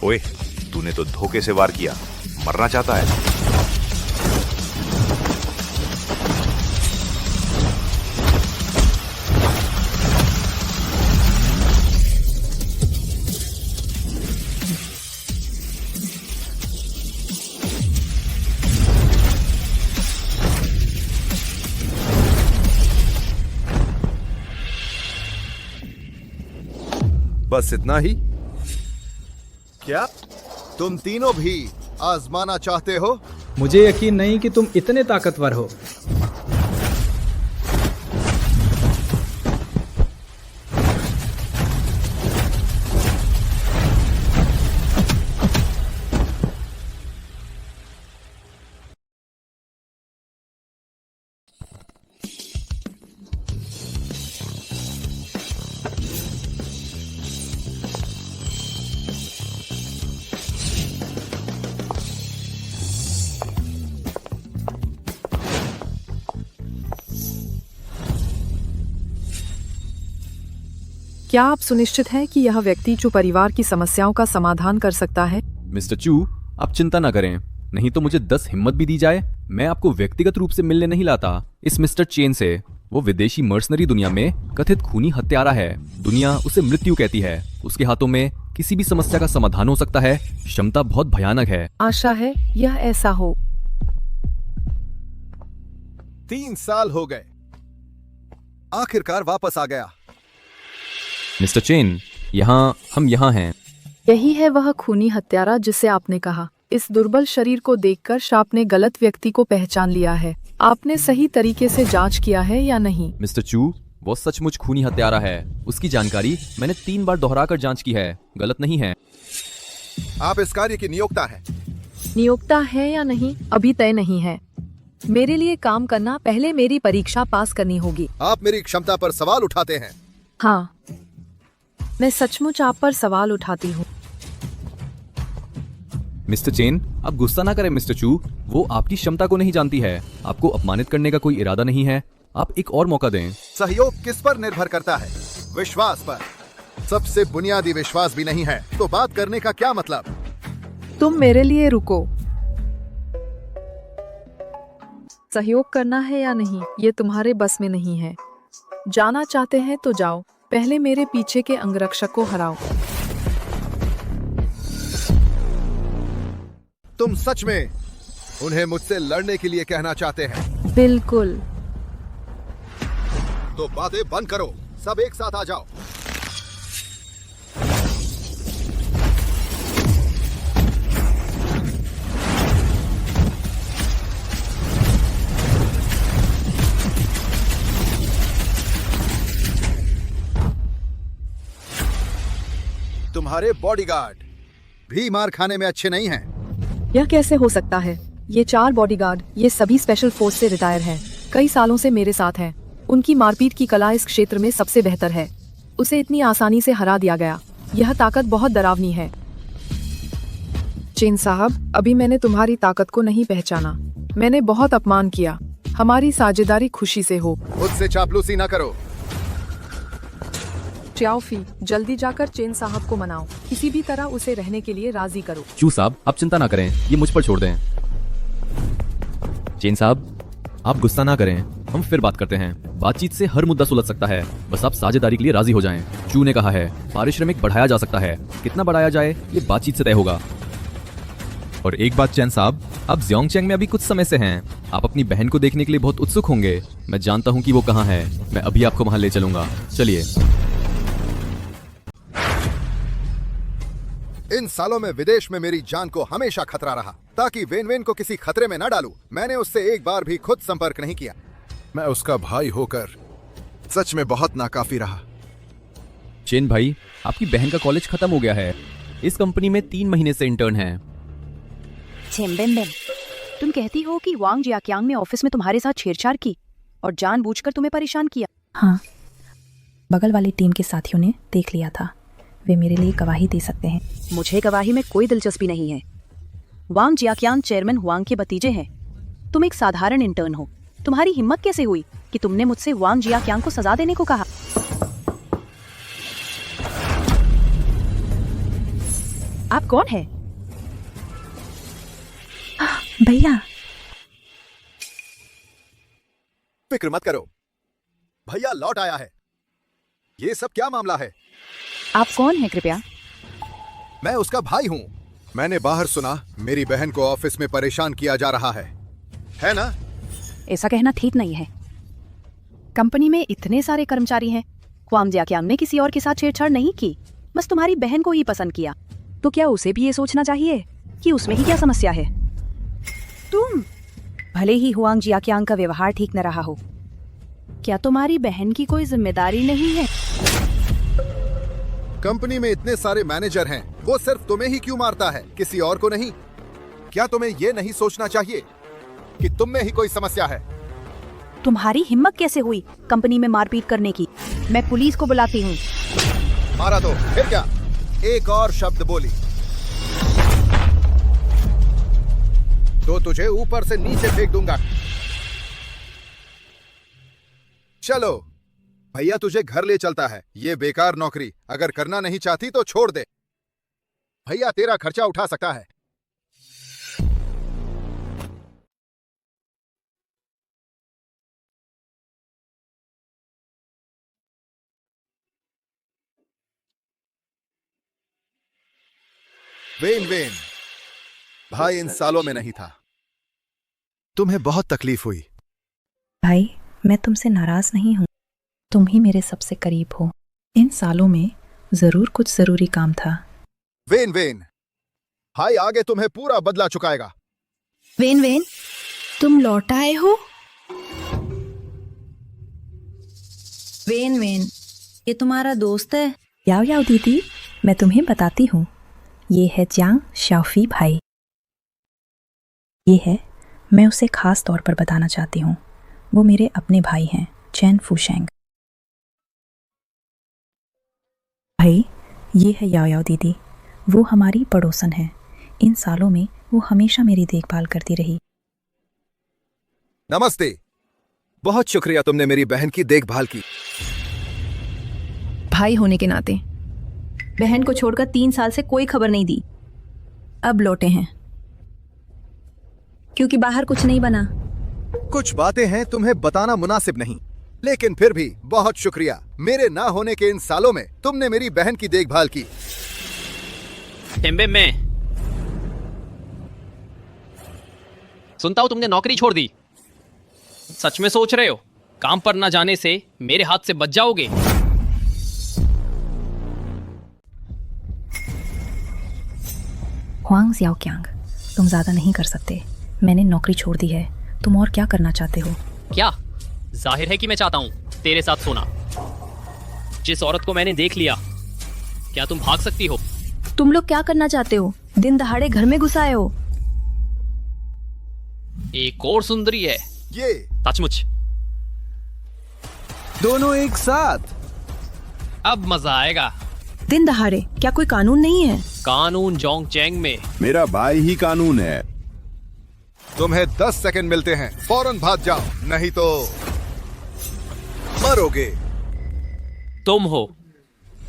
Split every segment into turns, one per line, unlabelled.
ओए, तूने तो धोखे से वार किया। मरना चाहता है?
बस इतना ही? क्या तुम तीनों भी आजमाना चाहते हो?
मुझे यकीन नहीं कि तुम इतने ताकतवर हो।
क्या आप सुनिश्चित हैं कि यह व्यक्ति जो परिवार की समस्याओं का समाधान कर सकता है?
मिस्टर चू, आप चिंता ना करें, नहीं तो मुझे 10 हिम्मत भी दी जाए, मैं आपको व्यक्तिगत रूप से मिलने नहीं लाता। इस मिस्टर चेन से, वो विदेशी मर्सनरी दुनिया में कथित खूनी हत्यारा है। दुनिया उसे मृत्यु कहती है। उसके हाथों में किसी भी समस्या का समाधान हो सकता है। क्षमता बहुत भयानक है।
आशा है यह ऐसा हो।
3 साल हो गए, आखिरकार वापस आ गया।
मिस्टर चेन, हम यहाँ हैं।
यही है वह खूनी हत्यारा जिसे आपने कहा। इस दुर्बल शरीर को देखकर शाप ने गलत व्यक्ति को पहचान लिया है। आपने सही तरीके से जांच किया है या नहीं?
मिस्टर चू, वो सचमुच खूनी हत्यारा है। उसकी जानकारी मैंने 3 बार दोहराकर जांच की है, गलत नहीं है।
आप इस कार्य की नियोक्ता हैं।
नियोक्ता है या नहीं अभी तय नहीं है। मेरे लिए काम करना पहले मेरी परीक्षा पास करनी होगी।
आप मेरी क्षमता पर सवाल उठाते हैं।
हाँ, मैं सचमुच आप पर सवाल उठाती हूँ।
मिस्टर चेन, आप गुस्सा ना करें मिस्टर चू, वो आपकी क्षमता को नहीं जानती है। आपको अपमानित करने का कोई इरादा नहीं है। आप एक और मौका दें।
सहयोग किस पर निर्भर करता है? विश्वास पर। सबसे बुनियादी विश्वास भी नहीं है तो बात करने का क्या मतलब?
तुम मेरे लिए रुको। सहयोग करना है या नहीं ये तुम्हारे बस में नहीं है। जाना चाहते हैं तो जाओ, पहले मेरे पीछे के अंगरक्षक को हराओ।
तुम सच में उन्हें मुझसे लड़ने के लिए कहना चाहते हैं?
बिल्कुल।
तो बातें बंद करो, सब एक साथ आ जाओ। तुम्हारे बॉडीगार्ड भी मार खाने में अच्छे नहीं हैं।
यह कैसे हो सकता है? ये 4 बॉडीगार्ड, ये सभी स्पेशल फोर्स से रिटायर हैं। कई सालों से मेरे साथ हैं। उनकी मारपीट की कला इस क्षेत्र में सबसे बेहतर है। उसे इतनी आसानी से हरा दिया गया। यह ताकत बहुत डरावनी है। चेन साहब, अभी मैंने तुम्हारी ताकत को नहीं पहचाना। मैंने बहुत अपमान किया। हमारी साझेदारी खुशी से हो।
मुझसे चापलूसी ना करो।
च्याओफी, जल्दी जाकर चेन साहब को मनाओ। किसी भी तरह उसे रहने के लिए राजी करो।
चू साहब, आप चिंता ना करें, ये मुझ पर छोड़ दें। चेन साहब, आप गुस्सा ना करें, हम फिर बात करते हैं। बातचीत से हर मुद्दा सुलझ सकता है, बस आप साझेदारी के लिए राजी हो जाएं। चू ने कहा है पारिश्रमिक बढ़ाया जा सकता है। कितना बढ़ाया जाए ये बातचीत से तय होगा। और एक बात चैन साहब, आप ज़ियोंगचैंग में अभी कुछ समय से हैं। आप अपनी बहन को देखने के लिए बहुत उत्सुक होंगे। मैं जानता हूँ कि वो कहाँ है। मैं अभी आपको वहाँ ले चलूंगा। चलिए।
इन सालों में विदेश में मेरी जान को हमेशा खतरा रहा, ताकि वेन को किसी खतरे में न डालूं। मैंने उससे एक बार भी खुद संपर्क नहीं किया। मैं उसका भाई होकर सच में बहुत नाकाफी रहा।
चेन भाई, आपकी बहन का कॉलेज खत्म हो गया है। इस कंपनी में 3 महीने से इंटर्न है।
छेम्बेम्बेम, तुम कहती हो कि वांग जियाक्यांग ने ऑफिस में तुम्हारे साथ छेड़छाड़ की और जानबूझकर तुम्हें परेशान किया?
हाँ, बगल वाली टीम के साथियों ने देख लिया था। वे मेरे लिए गवाही दे सकते हैं।
मुझे गवाही में कोई दिलचस्पी नहीं है। वांग जियाक्यांग चेयरमैन हुआंग के भतीजे हैं। तुम एक साधारण इंटर्न हो। तुम्हारी हिम्मत कैसे हुई कि तुमने मुझसे वांग जियाक्यांग को सजा देने को कहा? आप कौन है?
भैया,
फिक्र मत करो, भैया लौट आया है। ये सब क्या मामला है?
आप कौन है कृपया?
मैं उसका भाई हूँ। मैंने बाहर सुना मेरी बहन को ऑफिस में परेशान किया जा रहा है ना?
ऐसा कहना ठीक नहीं है। कंपनी में इतने सारे कर्मचारी हैं। ह्वांग जियाक्यांग ने किसी और के साथ छेड़छाड़ नहीं की, बस तुम्हारी बहन को ही पसंद किया। तो क्या उसे भी ये सोचना चाहिए कि उसमें ही क्या समस्या है? तुम भले ही ह्वांग जियाक्यांग का व्यवहार ठीक न रहा हो, क्या तुम्हारी बहन की कोई जिम्मेदारी नहीं है?
कंपनी में इतने सारे मैनेजर हैं, वो सिर्फ तुम्हें ही क्यों मारता है, किसी और को नहीं? क्या तुम्हें ये नहीं सोचना चाहिए कि तुम में ही कोई समस्या है?
तुम्हारी हिम्मत कैसे हुई कंपनी में मारपीट करने की? मैं पुलिस को बुलाती हूँ।
मारा तो फिर क्या? एक और शब्द बोली तो तुझे ऊपर से नीचे फेंक दूंगा। चलो, भैया तुझे घर ले चलता है। ये बेकार नौकरी अगर करना नहीं चाहती तो छोड़ दे। भैया तेरा खर्चा उठा सकता है। वेन वेन, भाई इन सालों में नहीं था। तुम्हें बहुत तकलीफ हुई।
भाई, मैं तुमसे नाराज नहीं हूँ। तुम ही मेरे सबसे करीब हो। इन सालों में जरूर कुछ जरूरी काम था।
वेन वेन, भाई आगे तुम्हें पूरा बदला चुकाएगा।
वेन वेन, तुम लौट आए हो? वेन वेन, ये तुम्हारा दोस्त है?
याओ याओ दीदी, मैं तुम्हें बताती हूँ। ये है जियांग शाओफी भाई। ये है, मैं उसे खास तौर पर बताना चाहती हूँ। वो मेरे अपने भाई हैं, चैन फूशेंग। भाई, ये है याओ याओ दीदी। वो हमारी पड़ोसन है। इन सालों में वो हमेशा मेरी देखभाल करती रही।
नमस्ते। बहुत शुक्रिया, तुमने मेरी बहन की देखभाल की।
भाई होने के नाते बहन को छोड़कर 3 साल से कोई खबर नहीं दी। अब लौटे हैं क्योंकि बाहर कुछ नहीं बना।
कुछ बातें हैं तुम्हें बताना मुनासिब नहीं, लेकिन फिर भी बहुत शुक्रिया। मेरे ना होने के इन सालों में तुमने मेरी बहन की देखभाल की।
टेम्बे में सुनता हूं तुमने नौकरी छोड़ दी। सच में सोच रहे हो काम पर ना जाने से मेरे हाथ से बच जाओगे?
ह्वांग जियाक्यांग, तुम ज्यादा नहीं कर सकते। मैंने नौकरी छोड़ दी है। तुम और क्या करना चाहते हो?
क्या? जाहिर है कि मैं चाहता हूं तेरे साथ सोना। जिस औरत को मैंने देख लिया, क्या तुम भाग सकती हो?
तुम लोग क्या करना चाहते हो? दिन दहाड़े घर में घुस आए हो।
एक और सुंदरी है
ये
सचमुच।
दोनों एक साथ।
अब मजा आएगा।
दिन दहाड़े क्या कोई कानून नहीं है?
कानून जोंगचैंग में।
मेरा भाई ही कानून है।
तुम्हें 10 सेकंड मिलते हैं, फौरन भाग जाओ, नहीं तो मरोगे।
तुम हो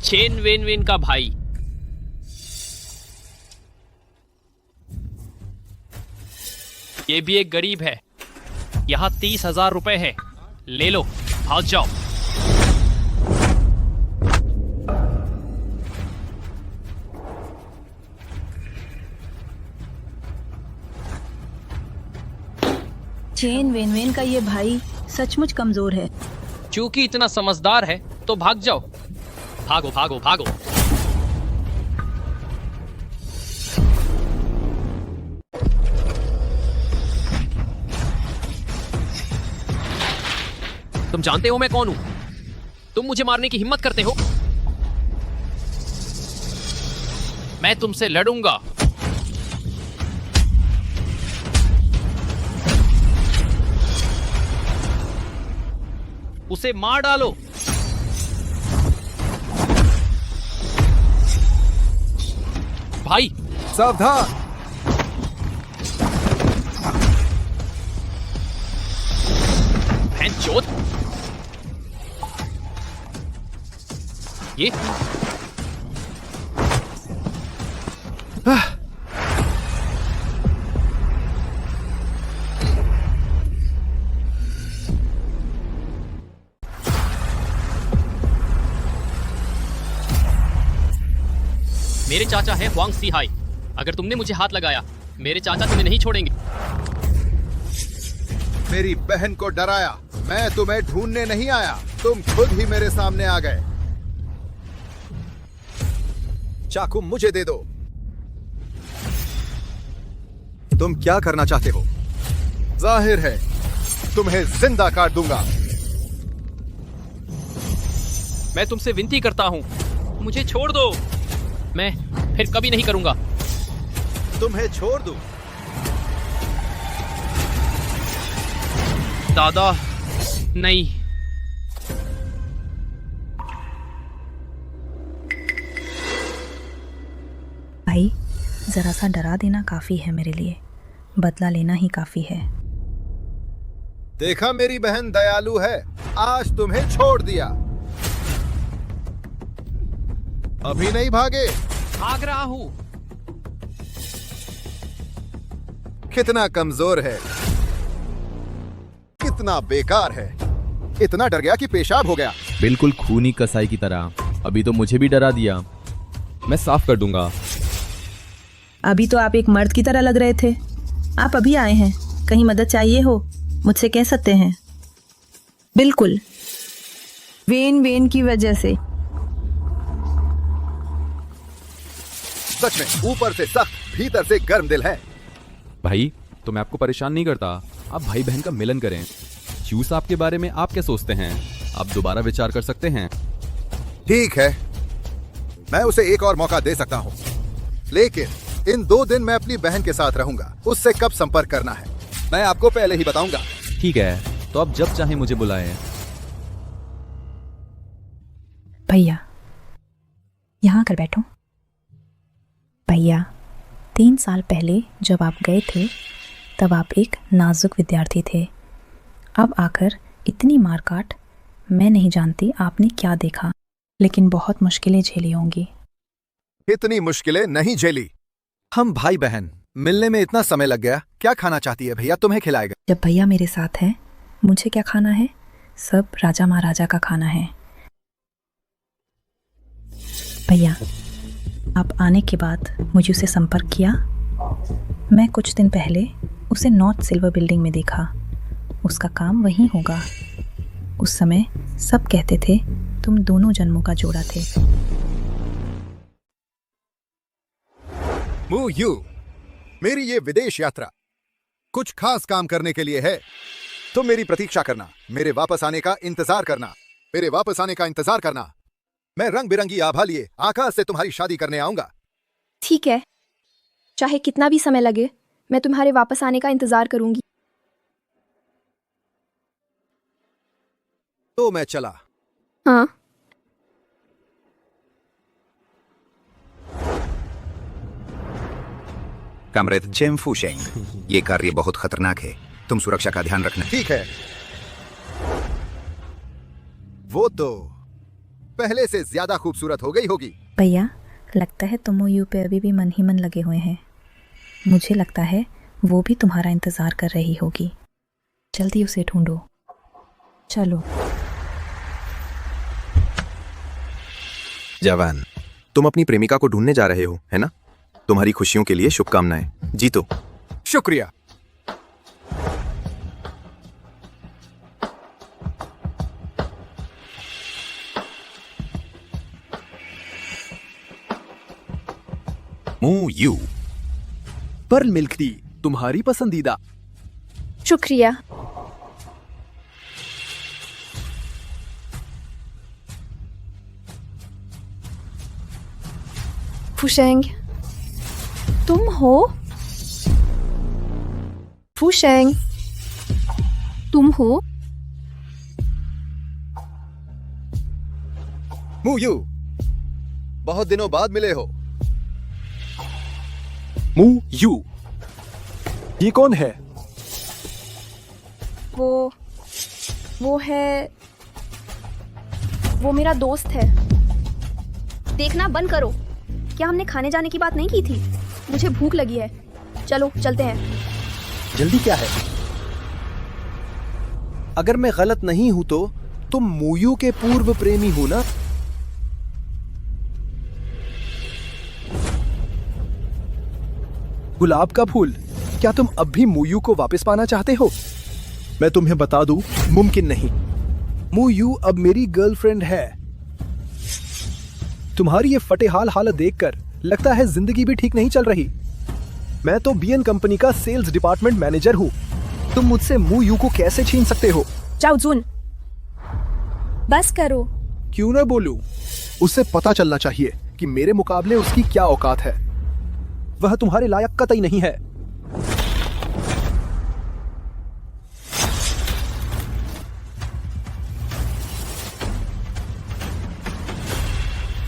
चेन वेन वेन का भाई। ये भी एक गरीब है। यहाँ 30,000 रुपए है, ले लो, भाग जाओ।
चेन वेन वेन का ये भाई सचमुच कमजोर है।
चूंकि इतना समझदार है तो भाग जाओ। भागो भागो भागो। तुम जानते हो मैं कौन हूं? तुम मुझे मारने की हिम्मत करते हो? मैं तुमसे लड़ूंगा। उसे मार डालो। भाई
सावधान।
चोट। ये मेरे चाचा है हुआंग सी हाई। अगर तुमने मुझे हाथ लगाया, मेरे चाचा तुम्हें नहीं छोड़ेंगे।
मेरी बहन को डराया। मैं तुम्हें ढूंढने नहीं आया, तुम खुद ही मेरे सामने आ गए। चाकू मुझे दे दो। तुम क्या करना चाहते हो? जाहिर है तुम्हें जिंदा काट दूंगा।
मैं तुमसे विनती करता हूँ, मुझे छोड़ दो। मैं फिर कभी नहीं करूंगा।
तुम्हें छोड़ दूं?
दादा नहीं।
भाई, जरा सा डरा देना काफी है मेरे लिए, बदला लेना ही काफी है।
देखा, मेरी बहन दयालु है। आज तुम्हें छोड़ दिया। अभी नहीं भागे।
भाग रहा हूँ।
कितना कमजोर है, कितना बेकार है। इतना डर गया कि पेशाब हो गया।
बिल्कुल खूनी कसाई की तरह। अभी तो मुझे भी डरा दिया। मैं साफ कर दूंगा।
अभी तो आप एक मर्द की तरह लग रहे थे। आप अभी आए हैं, कहीं मदद चाहिए हो मुझसे कह सकते हैं। बिल्कुल, वेन की वजह से।
सच में ऊपर से सख्त, भीतर से गर्म दिल है।
भाई, तो मैं आपको परेशान नहीं करता। आप भाई बहन का मिलन करें। च्यू साहब के बारे में आप क्या सोचते हैं? आप दोबारा विचार कर सकते हैं।
ठीक है, मैं उसे एक और मौका दे सकता हूँ, लेकिन इन 2 दिन मैं अपनी बहन के साथ रहूंगा। उससे कब संपर्क करना है मैं आपको पहले ही बताऊंगा।
ठीक है, तो आप जब चाहें मुझे बुलाएं।
भैया, यहाँ आकर बैठो। भैया, 3 साल पहले जब आप गए थे तब आप एक नाजुक विद्यार्थी थे। अब आकर इतनी मारकाट, मैं नहीं जानती आपने क्या देखा, लेकिन बहुत मुश्किलें झेली होंगी।
इतनी मुश्किलें नहीं झेली। हम भाई बहन, मिलने में इतना समय लग गया। क्या खाना चाहती है भैया? तुम्हें खिलाएगा।
जब भैया मेरे साथ हैं, मुझे क्या खाना है? सब राजा महाराजा का खाना है। भैया, आप आने के बाद मुझे उसे संपर्क किया। मैं कुछ दिन पहले उसे नॉर्थ सिल्वर बिल्डिंग में देखा। उसका काम वहीं होगा। उस समय सब कहते थे तुम दोनों जन्मों का जोड़ा थे।
मू यू, मेरी ये विदेश यात्रा कुछ खास काम करने के लिए है। तुम मेरी प्रतीक्षा करना, मेरे वापस आने का इंतजार करना, मेरे वापस आने का इंतजार करना। मैं रंग बिरंगी आभा लिए आकाश से तुम्हारी शादी करने आऊंगा।
ठीक है, चाहे कितना भी समय लगे, मैं तुम्हारे वापस आने का इंतजार करूंगी।
तो मैं चला।
हाँ।
कमरेड जेम फूशेंग, ये कार्य बहुत खतरनाक है। तुम सुरक्षा का ध्यान रखना।
ठीक है। वो तो पहले से ज्यादा खूबसूरत हो गई होगी।
भैया, लगता है तुम यू पे अभी भी मन ही मन लगे हुए हैं। मुझे लगता है वो भी तुम्हारा इंतजार कर रही होगी। जल्दी उसे ढूंढो। चलो।
जवान, तुम अपनी प्रेमिका को ढूंढने जा रहे हो, है ना? तुम्हारी खुशियों के लिए शुभकामनाएं। जीतो।
शुक्रिया।
मू यू,
पर्ल मिल्क टी, तुम्हारी पसंदीदा।
शुक्रिया। फुशेंग, तुम हो? फुशेंग, तुम हो?
मू यू, बहुत दिनों बाद मिले हो।
मू यू, ये कौन है?
वो है, वो मेरा दोस्त है। देखना बंद करो। क्या हमने खाने जाने की बात नहीं की थी? मुझे भूख लगी है। चलो चलते हैं।
जल्दी क्या है? अगर मैं गलत नहीं हूं तो तुम मूयू के पूर्व प्रेमी हो ना? गुलाब का फूल, क्या तुम अब भी मुयू को वापस पाना चाहते हो? मैं तुम्हें बता दूं, मुमकिन नहीं। मुयू अब मेरी गर्लफ्रेंड है। तुम्हारी ये फटेहाल हालत देखकर लगता है जिंदगी भी ठीक नहीं चल रही। मैं तो बीएन कंपनी का सेल्स डिपार्टमेंट मैनेजर हूँ। तुम मुझसे मुयू को कैसे छीन सकते हो?
चाओ जून, बस करो।
क्यों ना बोलूं? उसे पता चलना चाहिए कि मेरे मुकाबले उसकी क्या औकात है। वह तुम्हारे लायक कतई नहीं है।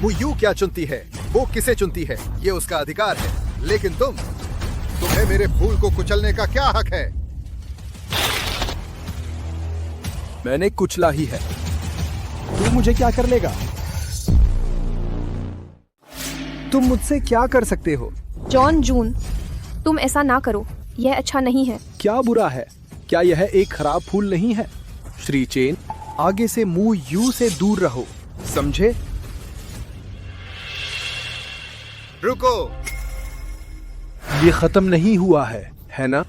वो यू क्या चुनती है, वो किसे चुनती है, ये उसका अधिकार है। लेकिन तुम्हें मेरे फूल को कुचलने का क्या हक है?
मैंने कुचला ही है, तू मुझे क्या कर लेगा? तुम मुझसे क्या कर सकते हो?
जॉन जून, तुम ऐसा ना करो, यह अच्छा नहीं है।
क्या बुरा है? क्या यह एक खराब फूल नहीं है? श्री चेन, आगे से मुंह यू से दूर रहो, समझे?
रुको,
ये खत्म नहीं हुआ है ना?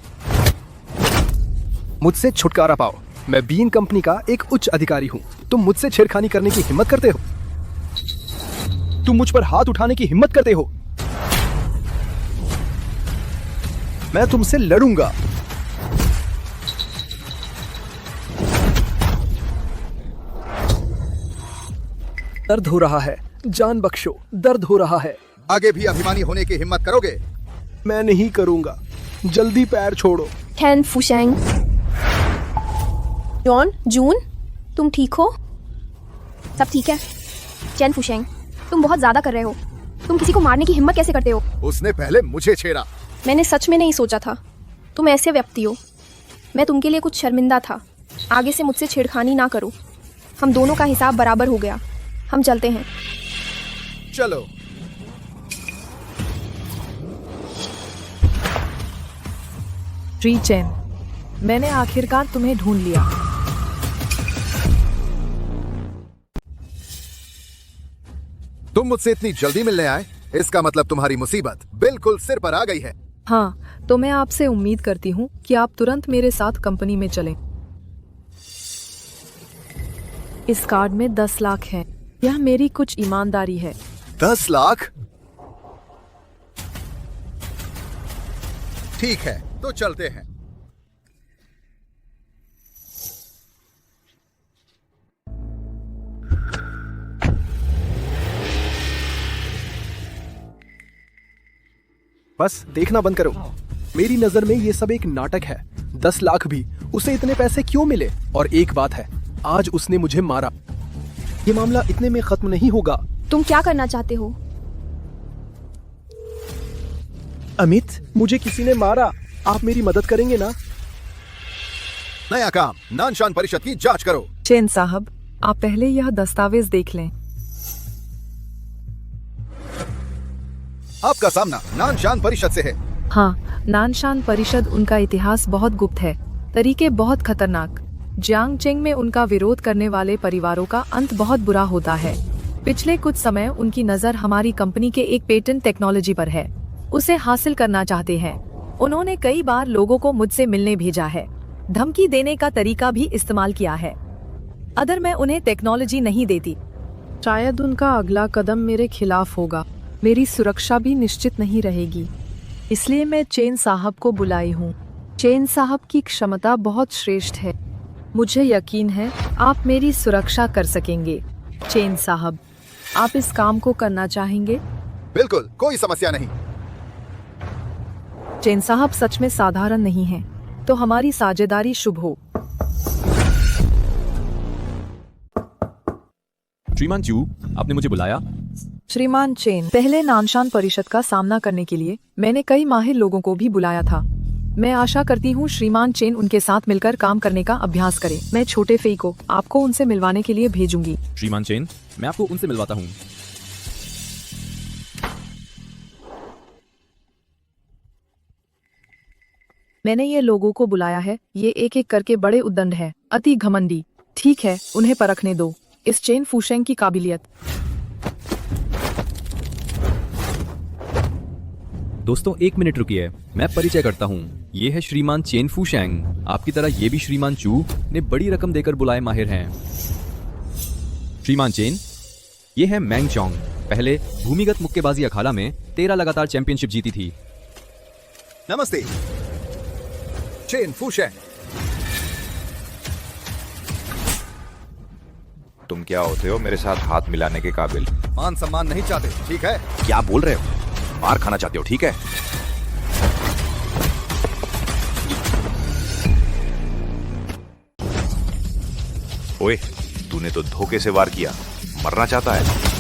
मुझसे छुटकारा पाओ। मैं बीन कंपनी का एक उच्च अधिकारी हूं। तुम मुझसे छेड़खानी करने की हिम्मत करते हो? तुम मुझ पर हाथ उठाने की हिम्मत करते हो? मैं तुमसे लड़ूंगा। दर्द हो रहा है, जान बख्शो, दर्द हो रहा है।
आगे भी अभिमानी होने की हिम्मत करोगे?
मैं नहीं करूंगा, जल्दी पैर छोड़ो।
टैन फुशेंग। जॉन जून, तुम ठीक हो? सब ठीक है? चैन फुशेंग, तुम बहुत ज्यादा कर रहे हो। तुम किसी को मारने की हिम्मत कैसे करते हो?
उसने पहले मुझे छेड़ा।
मैंने सच में नहीं सोचा था तुम ऐसे व्यक्ति हो। मैं तुमके लिए कुछ शर्मिंदा था। आगे से मुझसे छेड़खानी ना करो। हम दोनों का हिसाब बराबर हो गया। हम चलते हैं।
चलो।
श्री चैन, मैंने आखिरकार तुम्हें ढूंढ लिया।
तुम मुझसे इतनी जल्दी मिलने आए, इसका मतलब तुम्हारी मुसीबत बिल्कुल सिर पर आ गई है।
हाँ, तो मैं आपसे उम्मीद करती हूँ कि आप तुरंत मेरे साथ कंपनी में चलें। इस कार्ड में 10 लाख है। यह मेरी कुछ ईमानदारी है।
10 लाख? ठीक है, तो चलते हैं।
बस देखना बंद करो। मेरी नजर में ये सब एक नाटक है। 10 लाख भी, उसे इतने पैसे क्यों मिले? और एक बात है, आज उसने मुझे मारा। ये मामला इतने में खत्म नहीं होगा।
तुम क्या करना चाहते हो?
अमित, मुझे किसी ने मारा। आप मेरी मदद करेंगे ना?
नया काम, नानशान परिषद की जांच करो।
चैन साहब, आप पहले यह दस्तावेज देख लें।
आपका सामना नानशान परिषद से है।
हाँ, नानशान परिषद, उनका इतिहास बहुत गुप्त है, तरीके बहुत खतरनाक। जियांग चेंग में उनका विरोध करने वाले परिवारों का अंत बहुत बुरा होता है। पिछले कुछ समय उनकी नजर हमारी कंपनी के एक पेटेंट टेक्नोलॉजी पर है। उसे हासिल करना चाहते हैं। उन्होंने कई बार लोगों को मुझसे मिलने भेजा है। धमकी देने का तरीका भी इस्तेमाल किया है। अगर मैं उन्हें टेक्नोलॉजी नहीं देती, शायद उनका अगला कदम मेरे खिलाफ होगा। मेरी सुरक्षा भी निश्चित नहीं रहेगी। इसलिए मैं चेन साहब को बुलाई हूँ। चेन साहब की क्षमता बहुत श्रेष्ठ है। मुझे यकीन है आप मेरी सुरक्षा कर सकेंगे। चेन साहब, आप इस काम को करना चाहेंगे?
बिल्कुल, कोई समस्या नहीं।
चेन साहब सच में साधारण नहीं हैं, तो हमारी साझेदारी शुभ हो।
श्रीमान जू, आपने मुझे बुलाया?
श्रीमान चेन, पहले नानशान परिषद का सामना करने के लिए मैंने कई माहिर लोगों को भी बुलाया था। मैं आशा करती हूँ श्रीमान चेन उनके साथ मिलकर काम करने का अभ्यास करें। मैं छोटे फेई को आपको उनसे मिलवाने के लिए भेजूंगी।
श्रीमान चेन, मैं आपको उनसे मिलवाता हूँ।
मैंने ये लोगों को बुलाया है। ये एक एक करके बड़े उद्दंड है, अति घमंडी। ठीक है, उन्हें परखने दो इस चेन फुशेंग की काबिलियत।
दोस्तों 1 मिनट रुकिए, मैं परिचय करता हूँ। ये है श्रीमान चेन फूशेंग। आपकी तरह ये भी श्रीमान चू ने बड़ी रकम देकर बुलाए माहिर हैं। श्रीमान चेन, ये है मैंग चोंग। पहले भूमिगत मुक्केबाजी अखाड़ा में 13 लगातार चैंपियनशिप जीती थी।
नमस्ते चेन फूशेंग।
तुम क्या होते हो मेरे साथ हाथ मिलाने के काबिल?
मान सम्मान नहीं चाहते, ठीक है?
क्या बोल रहे हो? मार खाना चाहते हो, ठीक है? ओए, तूने तो धोखे से वार किया। मरना चाहता है?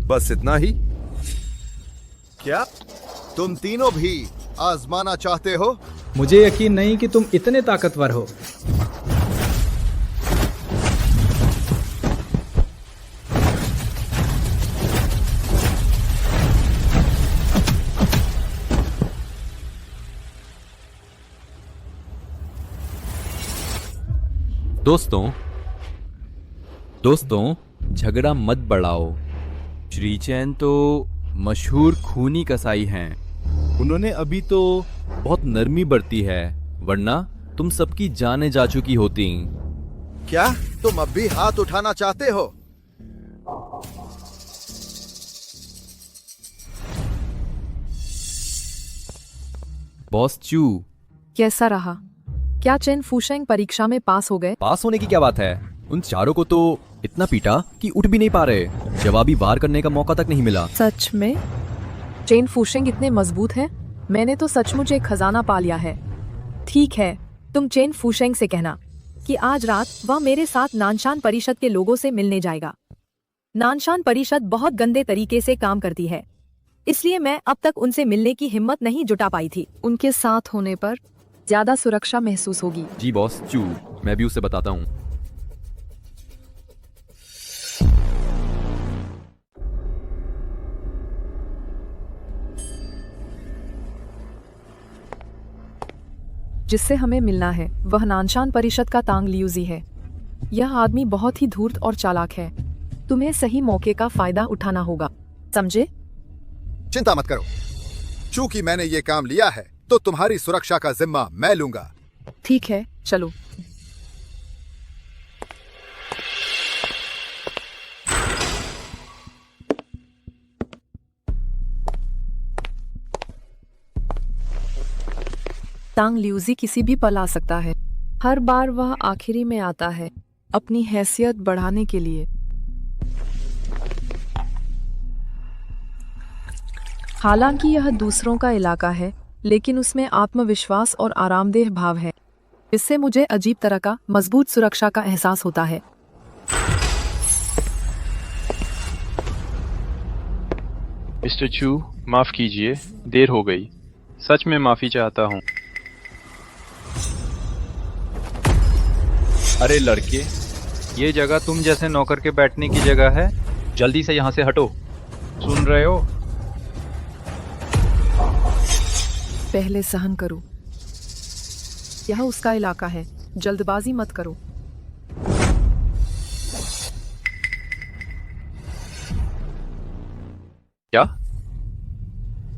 बस इतना ही? क्या तुम तीनों भी आजमाना चाहते हो?
मुझे यकीन नहीं कि तुम इतने ताकतवर हो।
दोस्तों झगड़ा मत बढ़ाओ। श्री चैन तो मशहूर खूनी कसाई हैं। उन्होंने अभी तो बहुत नरमी बरती है, वरना तुम सबकी जानें जा चुकी होती।
क्या तुम अब भी हाथ उठाना चाहते हो?
बॉस चू,
कैसा रहा? क्या चेन फूशेंग परीक्षा में पास हो गए?
पास होने की क्या बात है? उन चारों को तो इतना पीटा कि उठ भी नहीं पा रहे। जवाबी वार करने का मौका तक नहीं मिला।
सच में? चेन फूशेंग इतने मजबूत हैं? मैंने तो सचमुच एक खजाना पा लिया है। ठीक है, तुम चेन फूशेंग से कहना कि आज रात वह मेरे साथ नानशान परिषद के लोगों से मिलने जाएगा। नानशान परिषद बहुत गंदे तरीके से काम करती है, इसलिए मैं अब तक उनसे मिलने की हिम्मत नहीं जुटा पाई थी। उनके साथ होने पर ज्यादा सुरक्षा महसूस होगी।
जी बॉस चू, मैं भी उसे बताता हूँ।
जिससे हमें मिलना है वह नानशान परिषद का तांग लियूजी है। यह आदमी बहुत ही धूर्त और चालाक है। तुम्हें सही मौके का फायदा उठाना होगा, समझे?
चिंता मत करो, चूंकि मैंने ये काम लिया है तो तुम्हारी सुरक्षा का जिम्मा मैं लूंगा।
ठीक है, चलो। तांग लियूजी किसी भी पल आ सकता है। हर बार वह आखिरी में आता है, अपनी हैसियत बढ़ाने के लिए। हालांकि यह दूसरों का इलाका है, लेकिन उसमें आत्मविश्वास और आरामदेह भाव है। इससे मुझे अजीब तरह का मजबूत सुरक्षा का एहसास होता है।
मिस्टर चू, माफ कीजिए, देर हो गई। सच में माफी चाहता हूँ।
अरे लड़के, ये जगह तुम जैसे नौकर के बैठने की जगह है। जल्दी से यहाँ से हटो। सुन रहे हो?
पहले सहन करो, यह उसका इलाका है। जल्दबाजी मत करो।
क्या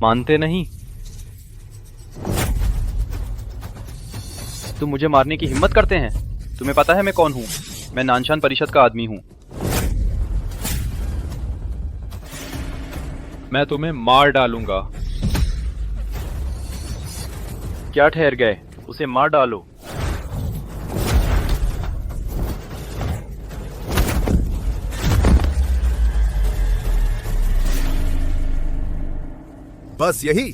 मानते नहीं? तुम मुझे मारने की हिम्मत करते हैं? तुम्हें पता है मैं कौन हूँ? मैं नानशान परिषद का आदमी हूँ। मैं तुम्हें मार डालूंगा। क्या ठहर गए? उसे मार डालो।
बस यही?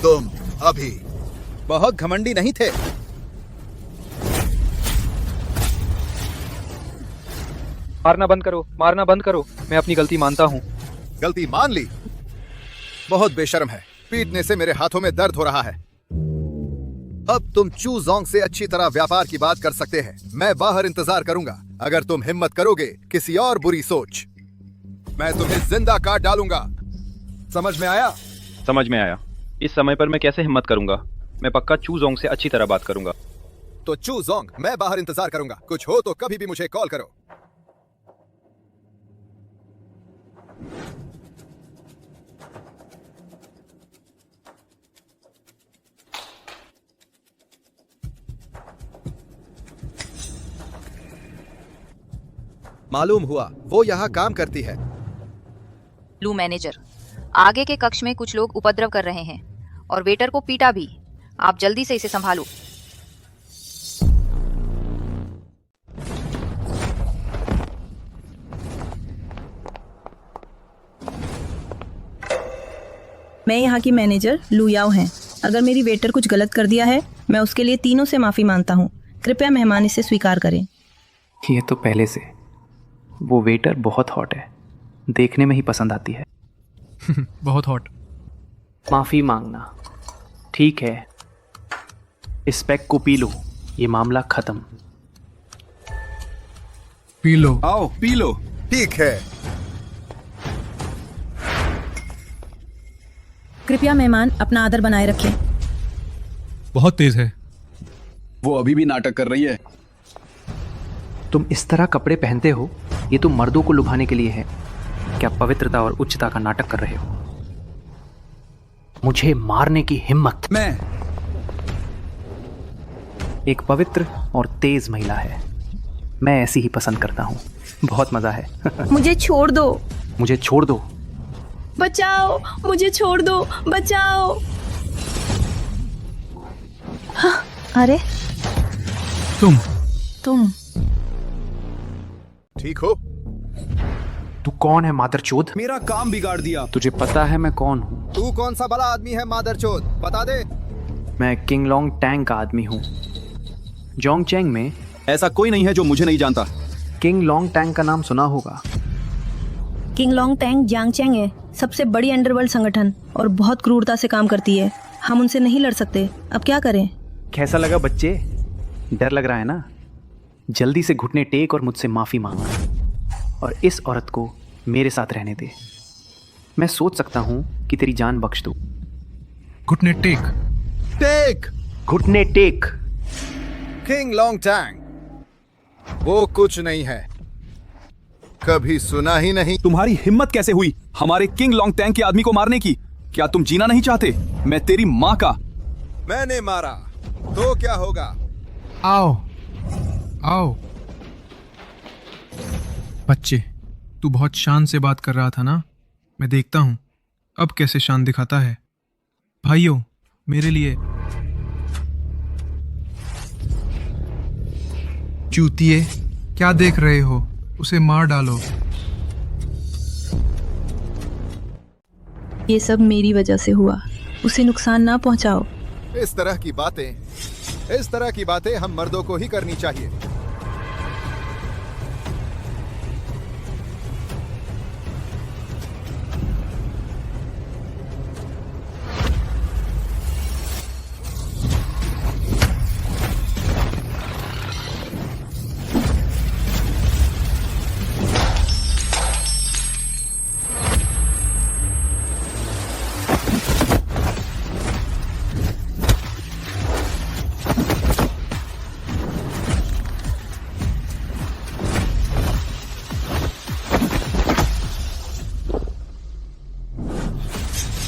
तुम अभी बहुत घमंडी नहीं थे?
मारना बंद करो, मारना बंद करो। मैं अपनी गलती मानता हूँ।
गलती मान ली? बहुत बेशर्म है। पीटने से मेरे हाथों में दर्द हो रहा है। अब तुम चू जोंग से अच्छी तरह व्यापार की बात कर सकते हैं। मैं बाहर इंतजार करूंगा। अगर तुम हिम्मत करोगे किसी और बुरी सोच, मैं तुम्हें जिंदा काट डालूंगा। समझ में आया?
समझ में आया। इस समय पर मैं कैसे हिम्मत करूंगा? मैं पक्का चू जोंग से अच्छी तरह बात करूंगा।
तो चू जोंग, मैं बाहर इंतजार करूंगा। कुछ हो तो कभी भी मुझे कॉल करो। मालूम हुआ वो यहाँ काम करती है।
लू मैनेजर, आगे के कक्ष में कुछ लोग उपद्रव कर रहे हैं और वेटर को पीटा भी। आप जल्दी से इसे संभालो।
मैं यहाँ की मैनेजर लू याओ हैं। अगर मेरी वेटर कुछ गलत कर दिया है, मैं उसके लिए तीनों से माफ़ी मांगता हूँ। कृपया मेहमान इसे स्वीकार करें।
ये तो पहले से। वो वेटर बहुत हॉट है, देखने में ही पसंद आती है।
बहुत हॉट।
माफ़ी मांगना ठीक है। इस पैक को पी लो, ये मामला खत्म।
P low.
आओ पी लो।
ठीक है।
कृपया मेहमान अपना आदर बनाए रखें।
बहुत तेज है।
वो अभी भी नाटक कर रही है।
तुम इस तरह कपड़े पहनते हो, ये तो मर्दों को लुभाने के लिए है। क्या पवित्रता और उच्चता का नाटक कर रहे हो? मुझे मारने की हिम्मत।
मैं
एक पवित्र और तेज महिला है। मैं ऐसी ही पसंद करता हूँ। बहुत मजा है।
मुझे छोड़ दो।
मुझे छोड़ दो।
बचाओ, मुझे छोड़ दो, बचाओ। हाँ, अरे
तुम
ठीक हो?
तू कौन है मादरचोद?
मेरा काम बिगाड़ दिया।
तुझे पता है मैं कौन हूँ?
तू कौन सा बड़ा आदमी है मादरचोद? बता दे।
मैं किंग लोंग टैंग का आदमी हूँ। जोंग चैंग में
ऐसा कोई नहीं है जो मुझे नहीं जानता।
किंग लोंग टैंग का नाम सुना होगा।
किंग लोंग टैंग जियांगचैंग है सबसे बड़ी अंडरवर्ल्ड संगठन और बहुत क्रूरता से काम करती है। हम उनसे नहीं लड़ सकते। अब क्या करें?
कैसा लगा बच्चे? डर लग रहा है ना? जल्दी से घुटने टेक और मुझसे माफी मांगो और इस औरत को मेरे साथ रहने दे। मैं सोच सकता हूँ कि तेरी जान बख्श दूं।
घुटने टेक।
टेक।
घुटने टेक।
किंग लोंग टैंग वो कुछ नहीं है, कभी सुना ही नहीं।
तुम्हारी हिम्मत कैसे हुई हमारे किंग लोंग टैंग के आदमी को मारने की? क्या तुम जीना नहीं चाहते? मैं तेरी माँ का।
मैंने मारा तो क्या होगा?
आओ आओ। बच्चे, तू बहुत शान से बात कर रहा था ना? मैं देखता हूं अब कैसे शान दिखाता है। भाइयों, मेरे लिए चूतिए, क्या देख रहे हो? उसे मार डालो।
ये सब मेरी वजह से हुआ। उसे नुकसान ना पहुंचाओ।
इस तरह की बातें हम मर्दों को ही करनी चाहिए।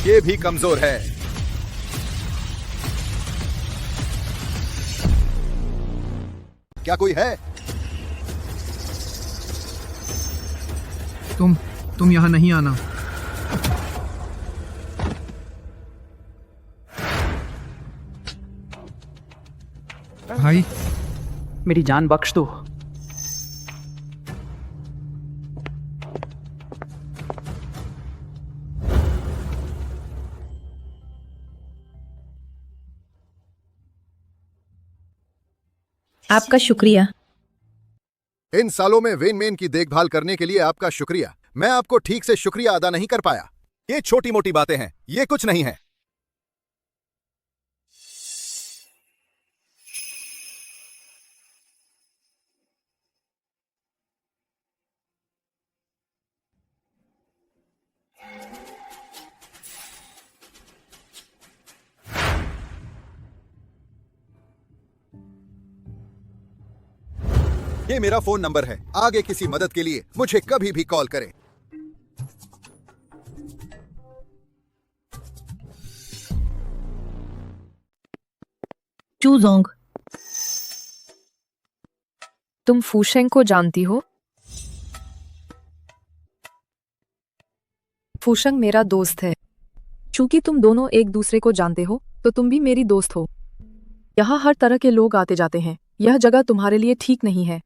ये भी कमजोर है। क्या कोई है?
तुम यहां नहीं आना। भाई,
मेरी जान बख्श दो।
आपका शुक्रिया।
इन सालों में वेन मेन की देखभाल करने के लिए आपका शुक्रिया। मैं आपको ठीक से शुक्रिया अदा नहीं कर पाया। ये छोटी मोटी बातें हैं, ये कुछ नहीं है। ये मेरा फोन नंबर है। आगे किसी मदद के लिए मुझे कभी भी कॉल करें।
चूजोंग,
तुम फूशेंग को जानती हो? फूशेंग मेरा दोस्त है। चूंकि तुम दोनों एक दूसरे को जानते हो तो तुम भी मेरी दोस्त हो। यहाँ हर तरह के लोग आते जाते हैं। यह जगह तुम्हारे लिए ठीक नहीं है।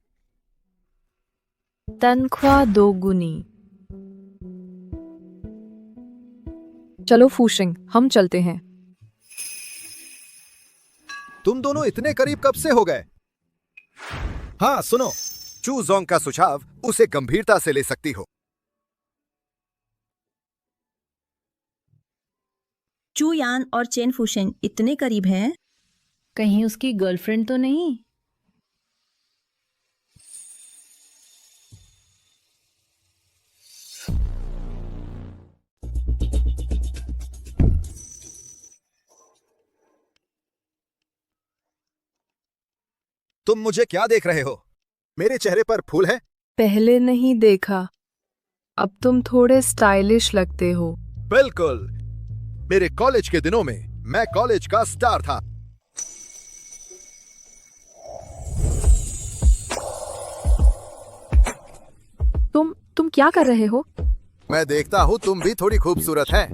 तनख्वाह दोगुनी। चलो फूशिंग, हम चलते हैं।
तुम दोनों इतने करीब कब से हो गए? हाँ सुनो, चू जोंग का सुझाव उसे गंभीरता से ले सकती हो।
चू यान और चेन फूशेंग इतने करीब हैं? कहीं उसकी गर्लफ्रेंड तो नहीं?
तुम मुझे क्या देख रहे हो? मेरे चेहरे पर फूल है?
पहले नहीं देखा। अब तुम थोड़े स्टाइलिश लगते हो।
बिल्कुल। मेरे कॉलेज के दिनों में मैं कॉलेज का स्टार था।
तुम क्या कर रहे हो?
मैं देखता हूँ तुम भी थोड़ी खूबसूरत है।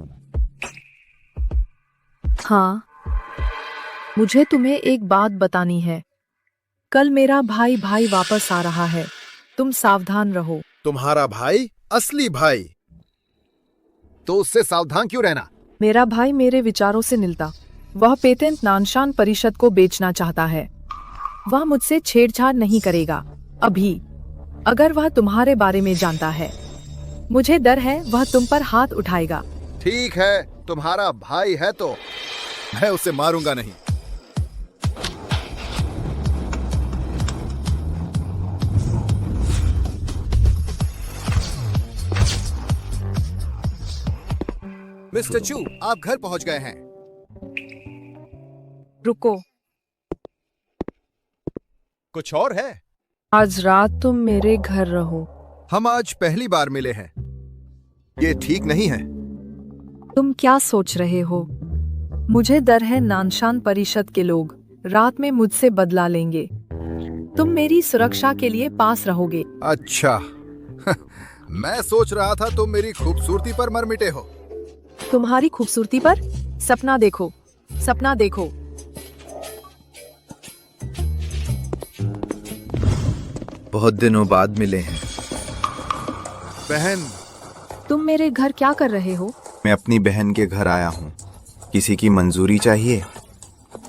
हाँ, मुझे तुम्हें एक बात बतानी है। कल मेरा भाई वापस आ रहा है। तुम सावधान रहो।
तुम्हारा भाई? असली भाई? तो उससे सावधान क्यों रहना?
मेरा भाई मेरे विचारों से मिलता। वह पेटेंट नानशान परिषद को बेचना चाहता है। वह मुझसे छेड़छाड़ नहीं करेगा अभी। अगर वह तुम्हारे बारे में जानता है, मुझे डर है वह तुम पर हाथ उठाएगा।
ठीक है, तुम्हारा भाई है तो मैं उसे मारूंगा नहीं। मिस्टर चू, आप घर पहुंच गए हैं।
रुको,
कुछ और है?
आज रात तुम मेरे घर रहो।
हम आज पहली बार मिले हैं। ये ठीक नहीं है।
तुम क्या सोच रहे हो? मुझे डर है नानशान परिषद के लोग रात में मुझसे बदला लेंगे। तुम मेरी सुरक्षा के लिए पास रहोगे।
अच्छा मैं सोच रहा था तुम मेरी खूबसूरती पर मर मिटे हो।
तुम्हारी खूबसूरती पर? सपना देखो, सपना देखो।
बहुत दिनों बाद मिले हैं।
बहन,
तुम मेरे घर क्या कर रहे हो?
मैं अपनी बहन के घर आया हूँ। किसी की मंजूरी चाहिए?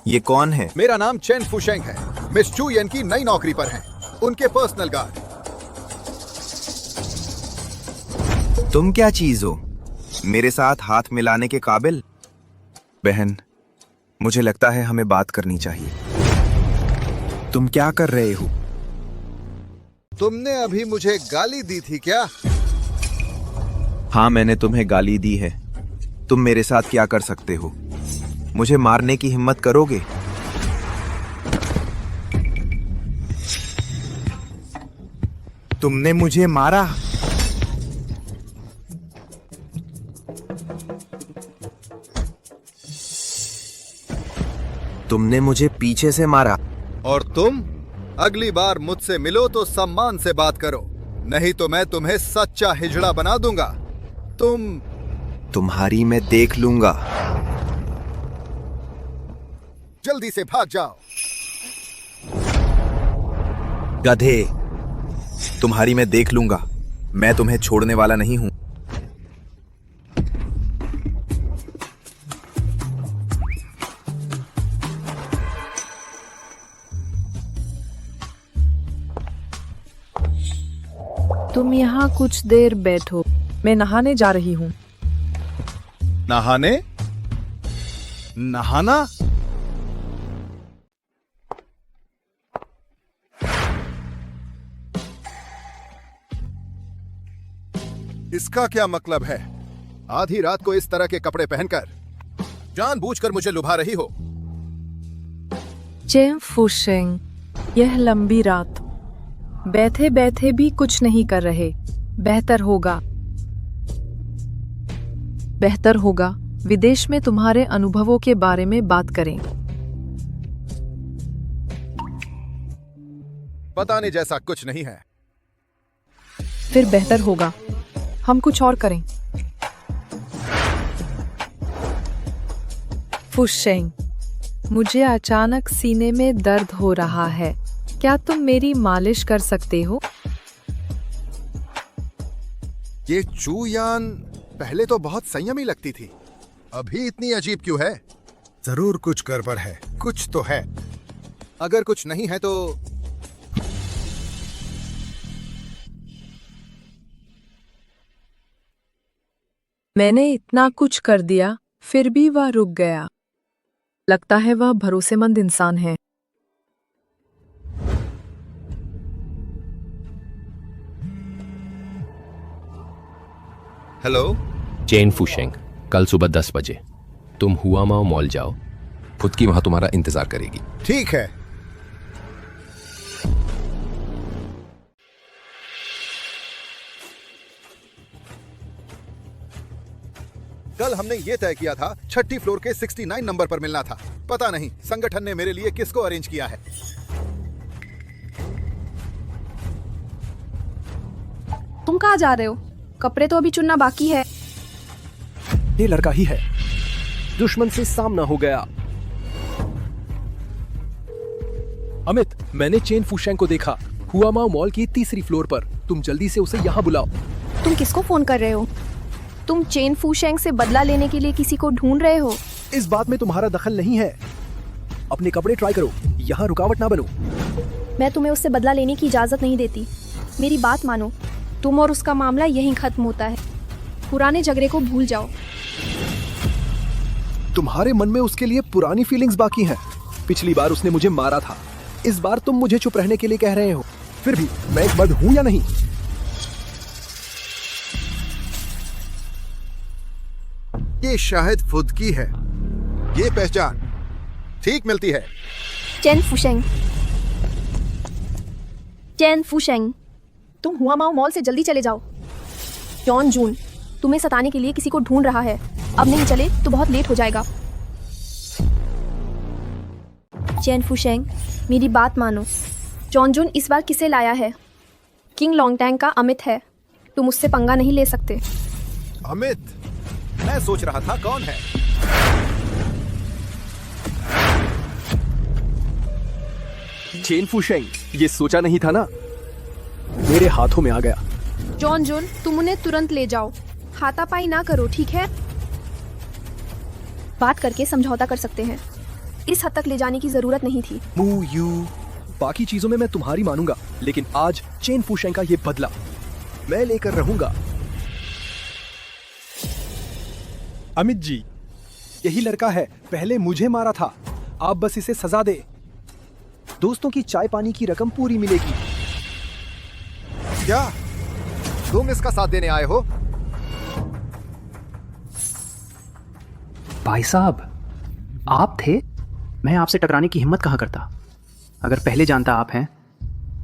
ये कौन है?
मेरा नाम चेन फूशेंग है। मिस चू यन की नई नौकरी पर हैं। उनके पर्सनल गार्ड।
तुम क्या चीज हो? मेरे साथ हाथ मिलाने के काबिल? बहन, मुझे लगता है हमें बात करनी चाहिए। तुम क्या कर रहे हो?
तुमने अभी मुझे गाली दी थी क्या?
हाँ, मैंने तुम्हें गाली दी है। तुम मेरे साथ क्या कर सकते हो? मुझे मारने की हिम्मत करोगे? तुमने मुझे मारा। तुमने मुझे पीछे से मारा।
और तुम? अगली बार मुझसे मिलो तो सम्मान से बात करो, नहीं तो मैं तुम्हें सच्चा हिजड़ा बना दूंगा।
तुम्हारी मैं देख लूंगा।
जल्दी से भाग जाओ।
गधे, तुम्हारी मैं देख लूंगा। मैं तुम्हें छोड़ने वाला नहीं हूं।
तुम यहाँ कुछ देर बैठो, मैं नहाने जा रही हूँ।
नहाने? नहाना? इसका क्या मतलब है? आधी रात को इस तरह के कपड़े पहनकर जानबूझकर मुझे लुभा रही हो।
चेन फूशेंग, यह लंबी रात बैठे बैठे भी कुछ नहीं कर रहे। बेहतर होगा विदेश में तुम्हारे अनुभवों के बारे में बात करें।
बताने जैसा कुछ नहीं है।
फिर बेहतर होगा हम कुछ और करें। फुशेंग, मुझे अचानक सीने में दर्द हो रहा है, क्या तुम मेरी मालिश कर सकते हो?
ये चूयान पहले तो बहुत संयमी लगती थी, अभी इतनी अजीब क्यों है? जरूर कुछ गड़बड़ है, कुछ तो है। अगर कुछ नहीं है तो
मैंने इतना कुछ कर दिया फिर भी वह रुक गया। लगता है वह भरोसेमंद इंसान है।
हेलो चेन फुशेंग, कल सुबह 10 बजे तुम हुआमाओ मॉल जाओ। खुद की वहां तुम्हारा इंतजार करेगी।
ठीक है। कल हमने ये तय किया था 6ठी फ्लोर के 69 नंबर पर मिलना था। पता नहीं संगठन ने मेरे लिए किसको अरेंज किया है।
तुम कहाँ जा रहे हो? कपड़े तो अभी चुनना बाकी है।
ये लड़का ही है, दुश्मन से सामना हो गया। अमित, मैंने चेन फुशेंग को देखा हुआमाओ मॉल की 3री फ्लोर पर। तुम जल्दी से उसे यहाँ बुलाओ।
तुम किसको फोन कर रहे हो? तुम चेन फुशेंग से बदला लेने के लिए किसी को ढूंढ रहे हो?
इस बात में तुम्हारा दखल नहीं है। अपने कपड़े ट्राई करो, यहाँ रुकावट ना बनो।
मैं तुम्हें उससे बदला लेने की इजाजत नहीं देती। मेरी बात मानो, तुम और उसका मामला यहीं खत्म होता है। पुराने झगड़े को भूल जाओ।
तुम्हारे मन में उसके लिए पुरानी फीलिंग्स बाकी हैं। पिछली बार उसने मुझे मारा था, इस बार तुम मुझे चुप रहने के लिए कह रहे हो। फिर भी मैं एक मर्द हूं या नहीं?
ये शायद फुदकी है। ये पहचान ठीक मिलती है।
चेन फुशेंग, चेन फुशेंग, तुम हुआमाओ मॉल से जल्दी चले जाओ। जॉन जून तुम्हें सताने के लिए किसी को ढूंढ रहा है। अब नहीं चले तो बहुत लेट हो जाएगा। चेन फुशेंग, मेरी बात मानो। जॉन जून इस बार किसे लाया है? किंग लॉन्गटैंग का अमित है। तुम उससे पंगा नहीं ले सकते।
अमित? मैं सोच रहा था कौन है।
चेन फुशेंग, ये सोचा नहीं था ना, मेरे हाथों में आ गया।
जॉन जून, तुम उन्हें तुरंत ले जाओ। हाथापाई ना करो, ठीक है? बात करके समझौता कर सकते हैं। इस हद तक ले जाने की जरूरत नहीं थी।
मू यू, बाकी चीजों में मैं तुम्हारी मानूंगा, लेकिन आज चेन फुशेंग का ये बदला मैं लेकर रहूंगा। अमित जी, यही लड़का है, पहले मुझे मारा था। आप बस इसे सजा दे। दोस्तों की चाय पानी की रकम पूरी मिलेगी।
क्या तुम इसका साथ देने आए हो?
भाई साहब, आप थे? मैं आपसे टकराने की हिम्मत कहाँ करता। अगर पहले जानता आप हैं,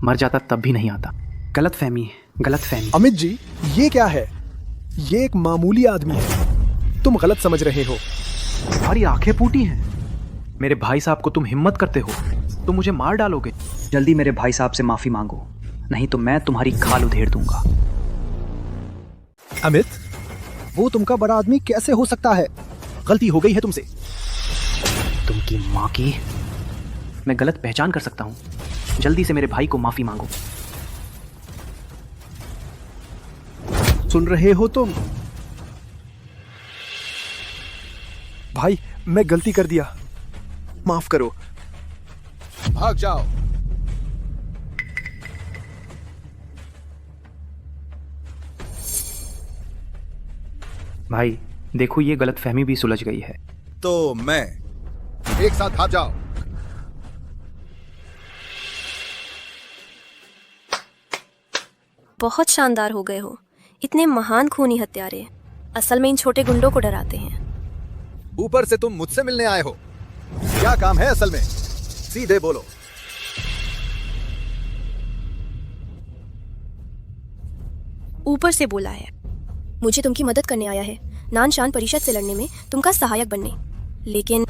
मर जाता तब भी नहीं आता। गलतफहमी है, गलतफहमी।
अमित जी, ये क्या है? ये एक मामूली आदमी है, तुम गलत समझ रहे हो।
तुम्हारी आंखें फूटी हैं। मेरे भाई साहब को तुम हिम्मत करते हो, तुम मुझे मार डालोगे। जल्दी मेरे भाई साहब से माफी मांगो, नहीं तो मैं तुम्हारी खाल उधेड़ दूंगा।
अमित, वो तुमका बड़ा आदमी कैसे हो सकता है? गलती हो गई है तुमसे।
तुमकी माँ की, मैं गलत पहचान कर सकता हूँ। जल्दी से मेरे भाई को माफी मांगो।
सुन रहे हो तुम? भाई, मैं गलती कर दिया, माफ करो।
भाग जाओ।
भाई देखो, ये गलतफहमी भी सुलझ गई है।
तो मैं एक साथ भाग जाओ।
बहुत शानदार हो गए हो। इतने महान खूनी हत्यारे असल में इन छोटे गुंडों को डराते हैं।
ऊपर से तुम मुझसे मिलने आए हो। क्या काम है असल में? सीधे बोलो।
ऊपर से बोला है। मुझे तुमकी मदद करने आया है, नानशान परिषद से लड़ने में तुमका सहायक बनने। लेकिन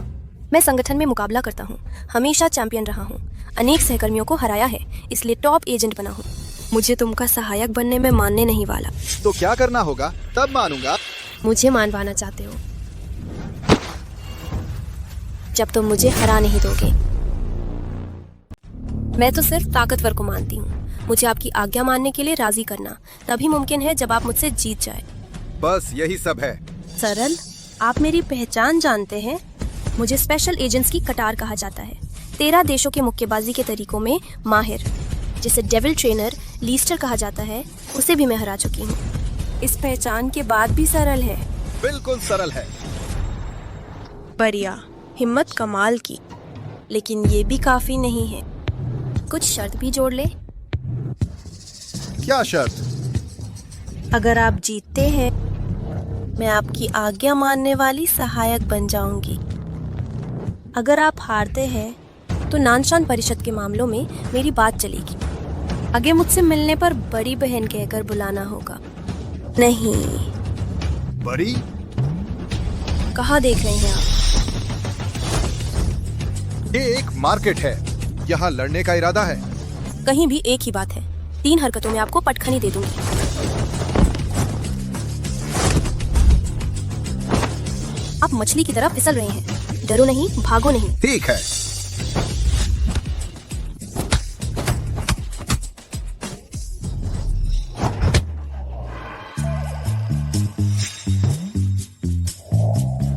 मैं संगठन में मुकाबला करता हूँ, हमेशा चैंपियन रहा हूँ, अनेक सहकर्मियों को हराया है, इसलिए टॉप एजेंट बना हूँ। मुझे तुमका सहायक बनने में मानने नहीं वाला।
तो क्या करना होगा, तब मानूंगा।
मुझे मानवाना चाहते हो जब तुम मुझे हरा नहीं दोगे। मैं तो सिर्फ ताकतवर को मानती हूँ। मुझे आपकी आज्ञा मानने के लिए राजी करना तभी मुमकिन है जब आप मुझसे जीत जाए।
बस यही सब है।
सरल, आप मेरी पहचान जानते हैं। मुझे स्पेशल एजेंट्स की कतार कहा जाता है। 13 देशों के मुक्केबाजी के तरीकों में माहिर, जिसे डेविल ट्रेनर लीस्टर कहा जाता है, उसे भी मैं हरा चुकी हूँ। इस पहचान के बाद भी सरल है।
बिल्कुल सरल है।
बढ़िया, हिम्मत कमाल की, लेकिन ये भी काफी नहीं है। कुछ शर्त भी जोड़ ले।
क्या शर्त?
अगर आप जीतते हैं, मैं आपकी आज्ञा मानने वाली सहायक बन जाऊंगी। अगर आप हारते हैं, तो नानशान परिषद के मामलों में मेरी बात चलेगी। आगे मुझसे मिलने पर बड़ी बहन कहकर बुलाना होगा। नहीं,
बड़ी?
कहाँ देख रहे हैं आप?
ये एक मार्केट है, यहाँ लड़ने का इरादा है?
कहीं भी एक ही बात है। 3 हरकतों में आपको पटखनी दे दूंगी। आप मछली की तरह फिसल रहे हैं। डरो नहीं, भागो नहीं।
ठीक है।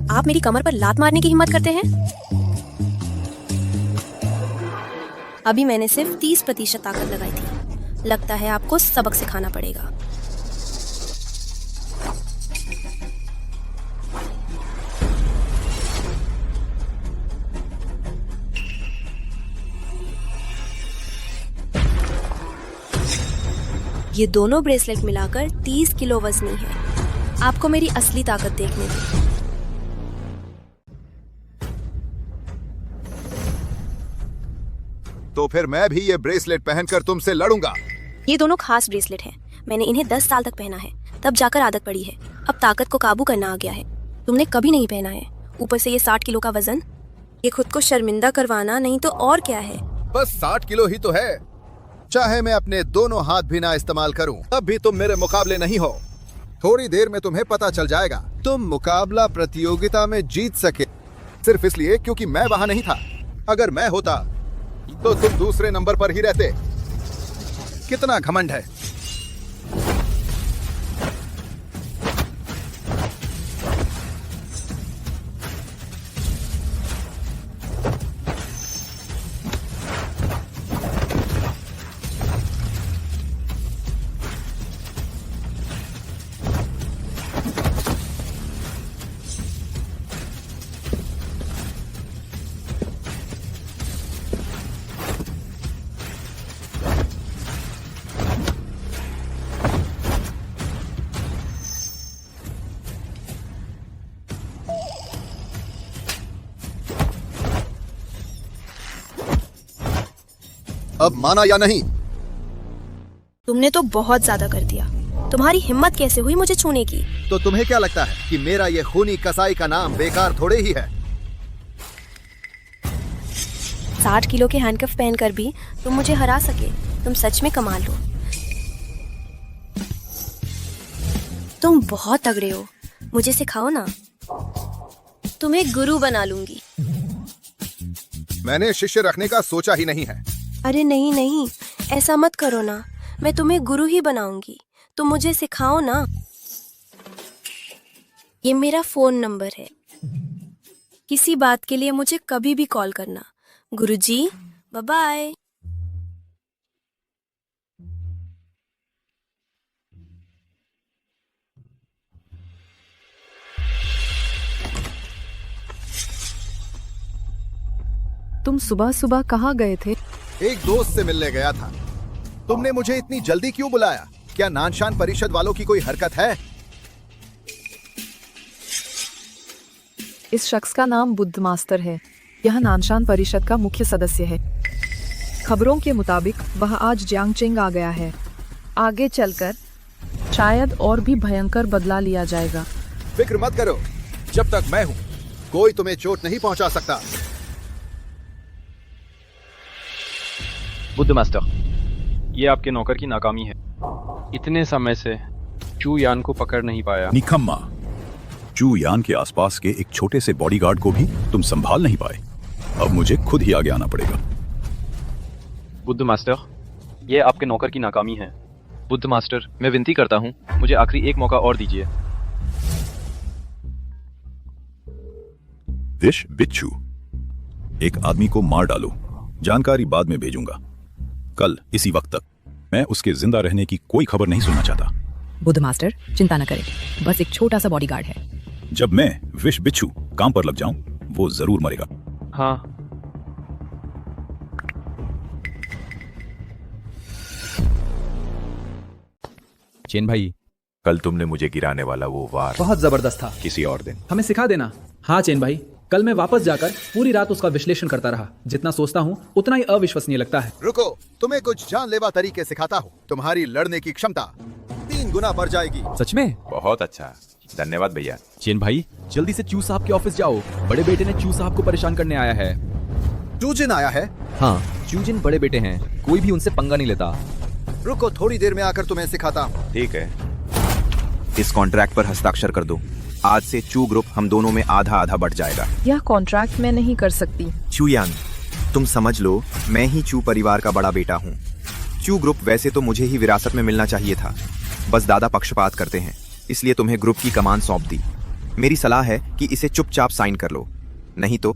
आप मेरी कमर पर लात मारने की हिम्मत करते हैं? अभी मैंने सिर्फ 30% ताकत लगाई थी। लगता है आपको सबक सिखाना पड़ेगा। ये दोनों ब्रेसलेट मिलाकर 30 किलो वजनी है। आपको मेरी असली ताकत देखने दी।
तो फिर मैं भी ये ब्रेसलेट पहनकर तुमसे लड़ूंगा।
ये दोनों खास ब्रेसलेट हैं। मैंने इन्हें 10 साल तक पहना है, तब जाकर आदत पड़ी है। अब ताकत को काबू करना आ गया है। तुमने कभी नहीं पहना है, ऊपर से ये 60 किलो का वजन। ये खुद को शर्मिंदा करवाना नहीं तो और क्या है।
बस 60 किलो ही तो है। चाहे मैं अपने दोनों हाथ भी ना इस्तेमाल करूं, तब भी तुम मेरे मुकाबले नहीं हो। थोड़ी देर में तुम्हें पता चल जाएगा। तुम मुकाबला प्रतियोगिता में जीत सके सिर्फ इसलिए क्योंकि मैं वहां नहीं था। अगर मैं होता तो तुम दूसरे नंबर पर ही रहते। कितना घमंड है। अब माना या नहीं?
तुमने तो बहुत ज्यादा कर दिया। तुम्हारी हिम्मत कैसे हुई मुझे छूने की?
तो तुम्हें क्या लगता है कि मेरा ये खूनी कसाई का नाम बेकार थोड़े ही है?
60 किलो के हैंडकफ पहनकर भी तुम मुझे हरा सके। तुम सच में कमाल हो। तुम बहुत तगड़े हो। मुझे सिखाओ ना। तुम्हें गुरु बना लूंगी।
मैंने शिष्य रखने का सोचा ही नहीं है।
अरे नहीं नहीं, ऐसा मत करो ना। मैं तुम्हें गुरु ही बनाऊंगी। तुम मुझे सिखाओ ना। ये मेरा फोन नंबर है। किसी बात के लिए मुझे कभी भी कॉल करना। गुरुजी, बाय बाय।
तुम सुबह सुबह कहाँ गए थे?
एक दोस्त से मिलने गया था। तुमने मुझे इतनी जल्दी क्यों बुलाया? क्या नानशान परिषद वालों की कोई हरकत है?
इस शख्स का नाम बुद्ध मास्टर है। यह नानशान परिषद का मुख्य सदस्य है। खबरों के मुताबिक वह आज जियांगचेंग आ गया है। आगे चलकर शायद और भी भयंकर बदला लिया जाएगा।
फिक्र मत करो, जब तक मैं हूँ कोई तुम्हें चोट नहीं पहुंचा सकता।
बुद्ध मास्टर, ये आपके नौकर की नाकामी है। इतने समय से चू यान को पकड़ नहीं पाया।
निकम्मा, चू यान के आसपास के एक छोटे से बॉडीगार्ड को भी तुम संभाल नहीं पाए। अब मुझे खुद ही आगे आना पड़ेगा।
बुद्ध मास्टर, ये आपके नौकर की नाकामी है। बुद्ध मास्टर, मैं विनती करता हूँ, मुझे आखिरी एक मौका और दीजिए।
विश बिच्छू, एक आदमी को मार डालो, जानकारी बाद में भेजूंगा। कल इसी वक्त तक मैं उसके जिंदा रहने की कोई खबर नहीं सुनना चाहता।
बुद्ध मास्टर, चिंता न करें, बस एक छोटा सा बॉडीगार्ड है।
जब मैं विश बिच्छू काम पर लग जाऊं, वो जरूर मरेगा।
हाँ।
चेन भाई,
कल तुमने मुझे गिराने वाला वो वार
बहुत जबरदस्त था।
किसी और दिन
हमें सिखा देना। हाँ चेन भाई, कल मैं वापस जाकर पूरी रात उसका विश्लेषण करता रहा। जितना सोचता हूँ उतना ही अविश्वसनीय लगता है।
रुको, तुम्हें कुछ जानलेवा तरीके सिखाता हूँ। तुम्हारी लड़ने की क्षमता 3 गुना बढ़ जाएगी।
सच में?
बहुत अच्छा, धन्यवाद भैया।
चेन भाई, जल्दी से चू साहब के ऑफिस जाओ। बड़े बेटे ने चू साहब को परेशान करने आया है।
चूजिन आया है?
हाँ, चूजिन बड़े बेटे हैं, कोई भी उनसे पंगा नहीं लेता।
रुको, थोड़ी देर में आकर तुम्हें सिखाता हूँ।
ठीक है।
इस कॉन्ट्रैक्ट पर हस्ताक्षर कर दो। आज से चू ग्रुप हम दोनों में आधा आधा बढ़ जाएगा।
यह कॉन्ट्रैक्ट मैं नहीं कर सकती।
चू यान, तुम समझ लो, मैं ही चू परिवार का बड़ा बेटा हूँ। चू ग्रुप वैसे तो मुझे ही विरासत में मिलना चाहिए था, बस दादा पक्षपात करते हैं, इसलिए तुम्हें ग्रुप की कमान सौंप दी। मेरी सलाह है कि इसे चुपचाप साइन कर लो, नहीं तो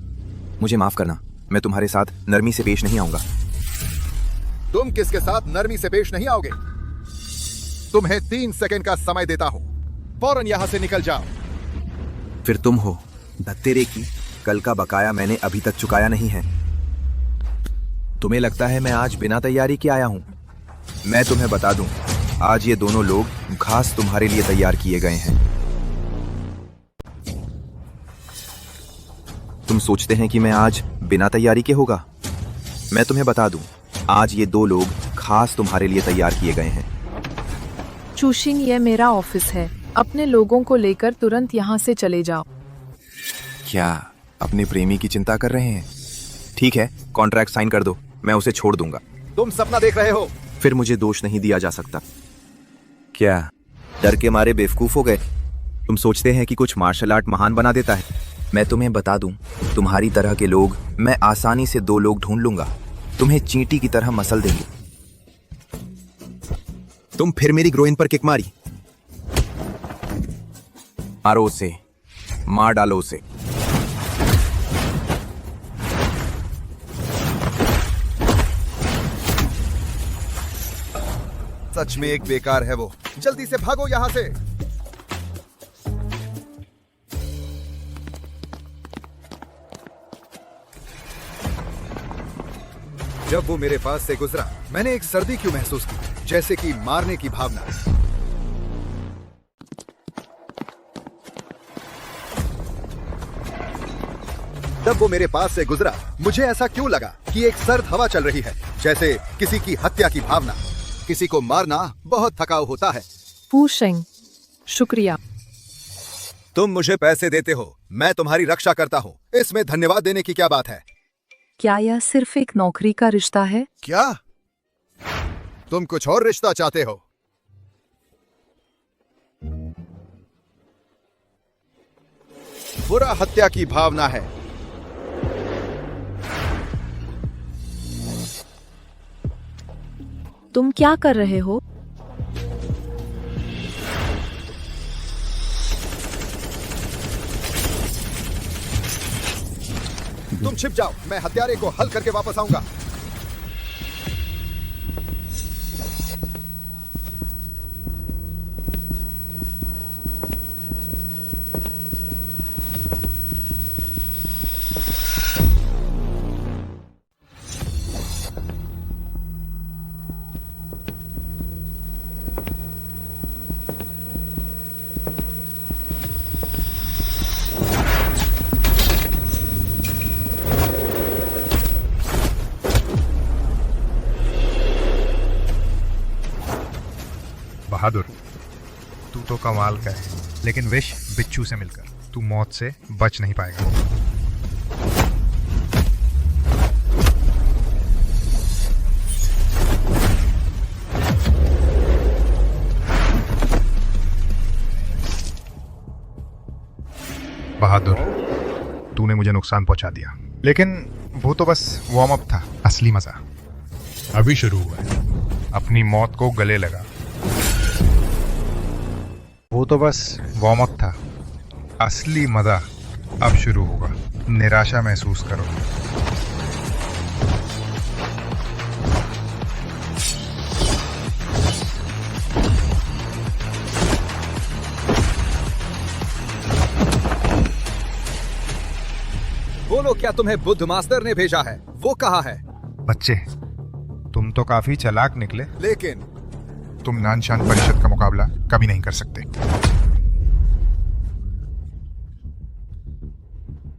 मुझे माफ करना, मैं तुम्हारे साथ नरमी से पेश नहीं आऊंगा।
तुम किसके साथ नरमी से पेश नहीं आओगे? तुम्हें 3 सेकंड का समय देता हूँ, फौरन यहाँ से निकल जाओ।
फिर तुम हो धत्तेरे की, कल का बकाया मैंने अभी तक चुकाया नहीं है। तुम्हें लगता है मैं आज बिना तैयारी के आया हूं? मैं तुम्हें बता दूं, आज ये दोनों लोग खास तुम्हारे लिए तैयार किए गए हैं। तुम सोचते हैं कि मैं आज बिना तैयारी के होगा? मैं तुम्हें बता दूं, आज ये 2 लोग खास तुम्हारे लिए तैयार किए गए हैं।
चूशिंग, ये मेरा ऑफिस है, अपने लोगों को लेकर तुरंत यहाँ से चले जाओ।
क्या अपने प्रेमी की चिंता कर रहे हैं? ठीक है, कॉन्ट्रैक्ट साइन कर दो, मैं उसे छोड़ दूंगा।
तुम सपना देख रहे हो?
फिर मुझे दोष नहीं दिया जा सकता। क्या डर के मारे बेवकूफ हो गए? तुम सोचते हैं कि कुछ मार्शल आर्ट महान बना देता है? मैं तुम्हें बता दूं, तुम्हारी तरह के लोग मैं आसानी से 2 लोग ढूंढ लूंगा, तुम्हें चींटी की तरह मसल देंगे। तुम फिर मेरी ग्रोइन पर किक मारी। मारो उसे, मार डालो उसे।
सच में एक बेकार है वो। जल्दी से भागो यहाँ से। जब वो मेरे पास से गुजरा, मैंने एक सर्दी क्यों महसूस की, जैसे कि मारने की भावना। जब वो मेरे पास से गुजरा, मुझे ऐसा क्यों लगा कि एक सर्द हवा चल रही है, जैसे किसी की हत्या की भावना। किसी को मारना बहुत थकाऊ होता है।
फूशेंग, शुक्रिया।
तुम मुझे पैसे देते हो, मैं तुम्हारी रक्षा करता हूँ, इसमें धन्यवाद देने की क्या बात है?
क्या यह सिर्फ एक नौकरी का रिश्ता है?
क्या तुम कुछ और रिश्ता चाहते हो? बुरा हत्या की भावना है।
तुम क्या कर रहे हो?
तुम छिप जाओ, मैं हत्यारे को हल करके वापस आऊंगा।
बहादुर, तू तो कमाल का है, लेकिन विश बिच्छू से मिलकर तू मौत से बच नहीं पाएगा। बहादुर, तूने मुझे नुकसान पहुंचा दिया, लेकिन वो तो बस वार्म अप था। असली मजा अभी शुरू हुआ है। अपनी मौत को गले लगा। वो तो बस वार्म अप था। असली मजा अब शुरू होगा। निराशा महसूस करो।
बोलो, क्या तुम्हें बुद्ध मास्टर ने भेजा है? वो कहाँ है?
बच्चे, तुम तो काफी चालाक निकले,
लेकिन
तुम नानशान परिषद का मुकाबला कभी नहीं कर सकते।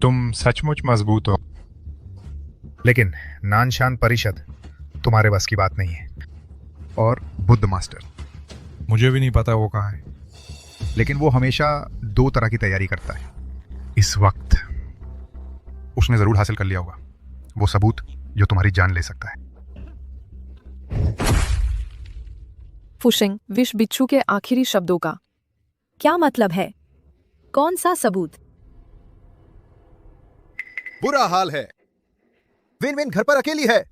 तुम सचमुच मजबूत हो, लेकिन नानशान परिषद तुम्हारे बस की बात नहीं है। और बुद्ध मास्टर, मुझे भी नहीं पता वो कहाँ है, लेकिन वो हमेशा दो तरह की तैयारी करता है। इस वक्त उसने जरूर हासिल कर लिया होगा वो सबूत जो तुम्हारी जान ले सकता है।
फुशिंग विश बिच्छू के आखिरी शब्दों का क्या मतलब है? कौन सा सबूत?
बुरा हाल है। विन विन घर पर अकेली है।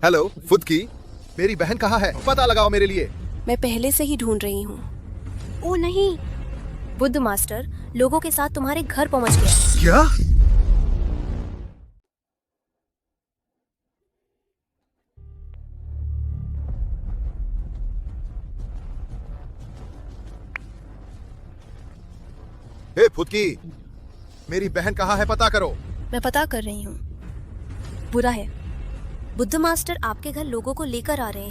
हेलो फुदकी, मेरी बहन कहाँ है? पता लगाओ मेरे लिए।
मैं पहले से ही ढूंढ रही हूँ। ओ नहीं, बुद्ध मास्टर लोगों के साथ तुम्हारे घर पहुंच गया।
क्या? हे फुदकी, मेरी बहन कहाँ है? पता करो।
मैं पता कर रही हूँ। बुरा है, बुद्ध मास्टर आपके घर लोगों को लेकर आ रहे हैं।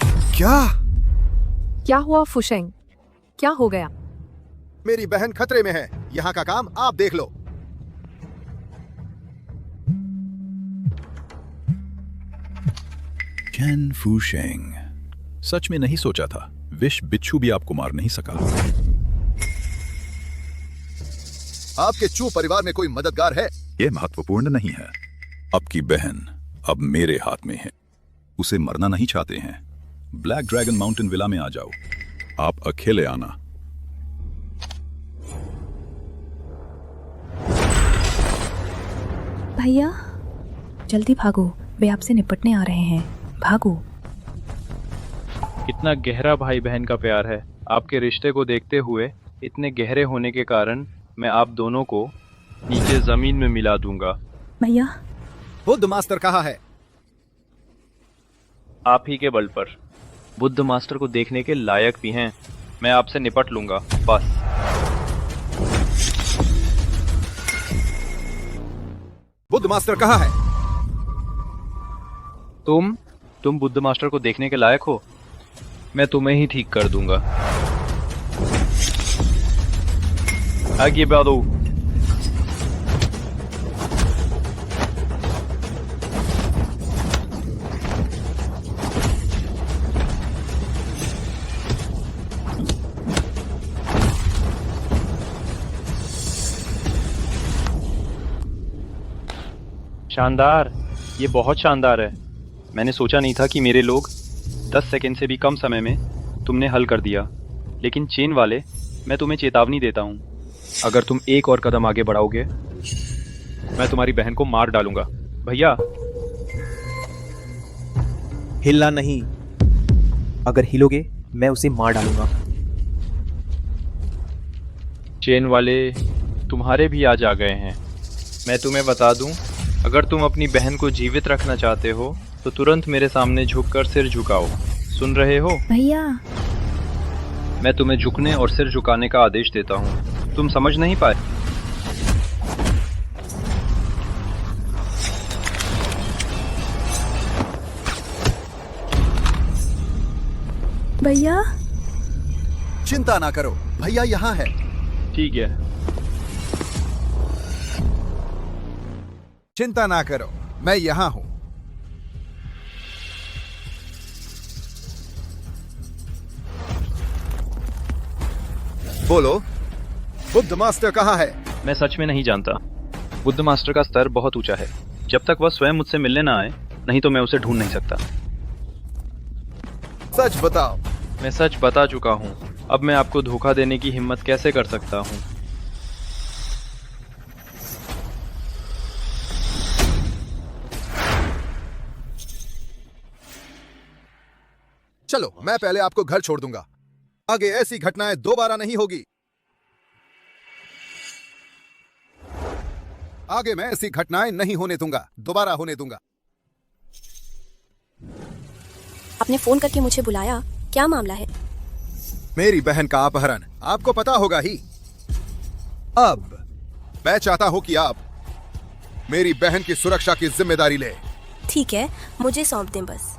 क्या हुआ फुशेंग? क्या हो गया?
मेरी बहन खतरे में है। यहाँ का काम आप देख लो।
चेन फूशेंग, सच में नहीं सोचा था विश बिच्छू भी आपको मार नहीं सका।
आपके चू परिवार में कोई मददगार है?
यह महत्वपूर्ण नहीं है। आपकी बहन अब मेरे हाथ में है। उसे मरना नहीं चाहते हैं? ब्लैक ड्रैगन माउंटेन विला में आ जाओ। आप अकेले आना।
भैया जल्दी भागो, वे आपसे निपटने आ रहे हैं। भागो।
कितना गहरा भाई बहन का प्यार है। आपके रिश्ते को देखते हुए इतने गहरे होने के कारण मैं आप दोनों को नीचे जमीन में मिला दूंगा।
भैया,
बुद्ध मास्टर कहाँ है?
आप ही के बल पर। बुद्ध मास्टर को देखने के लायक भी हैं। मैं आपसे निपट लूंगा बस।
बुद्ध मास्टर कहाँ है?
तुम बुद्ध मास्टर को देखने के लायक हो। मैं तुम्हें ही ठीक कर दूंगा। आगे बढ़ो। शानदार, ये बहुत शानदार है। मैंने सोचा नहीं था कि मेरे लोग 10 सेकंड से भी कम समय में तुमने हल कर दिया। लेकिन चेन वाले, मैं तुम्हें चेतावनी देता हूँ, अगर तुम एक और कदम आगे बढ़ाओगे मैं तुम्हारी बहन को मार डालूंगा। भैया,
हिलना नहीं। अगर हिलोगे मैं उसे मार डालूंगा।
चेन वाले तुम्हारे भी आज आ गए हैं। मैं तुम्हें बता दूं, अगर तुम अपनी बहन को जीवित रखना चाहते हो तो तुरंत मेरे सामने झुककर सिर झुकाओ। सुन रहे हो?
भैया,
मैं तुम्हें झुकने और सिर झुकाने का आदेश देता हूँ। तुम समझ नहीं पाए?
भैया,
चिंता ना करो, भैया यहाँ है।
ठीक है।
चिंता ना करो, मैं यहां हूं। बोलो, बुद्ध मास्टर कहाँ है?
मैं सच में नहीं जानता। बुद्ध मास्टर का स्तर बहुत ऊंचा है। जब तक वह स्वयं मुझसे मिलने ना आए, नहीं तो मैं उसे ढूंढ नहीं सकता।
सच बताओ।
मैं सच बता चुका हूँ। अब मैं आपको धोखा देने की हिम्मत कैसे कर सकता हूँ?
चलो, मैं पहले आपको घर छोड़ दूंगा। आगे ऐसी घटनाएं दोबारा नहीं होगी। आगे मैं ऐसी घटनाएं नहीं होने दूंगा, दोबारा होने दूंगा।
आपने फोन करके मुझे बुलाया, क्या मामला है?
मेरी बहन का अपहरण आपको पता होगा ही। अब मैं चाहता हूं कि आप मेरी बहन की सुरक्षा की जिम्मेदारी ले।
ठीक है, मुझे सौंप दें बस।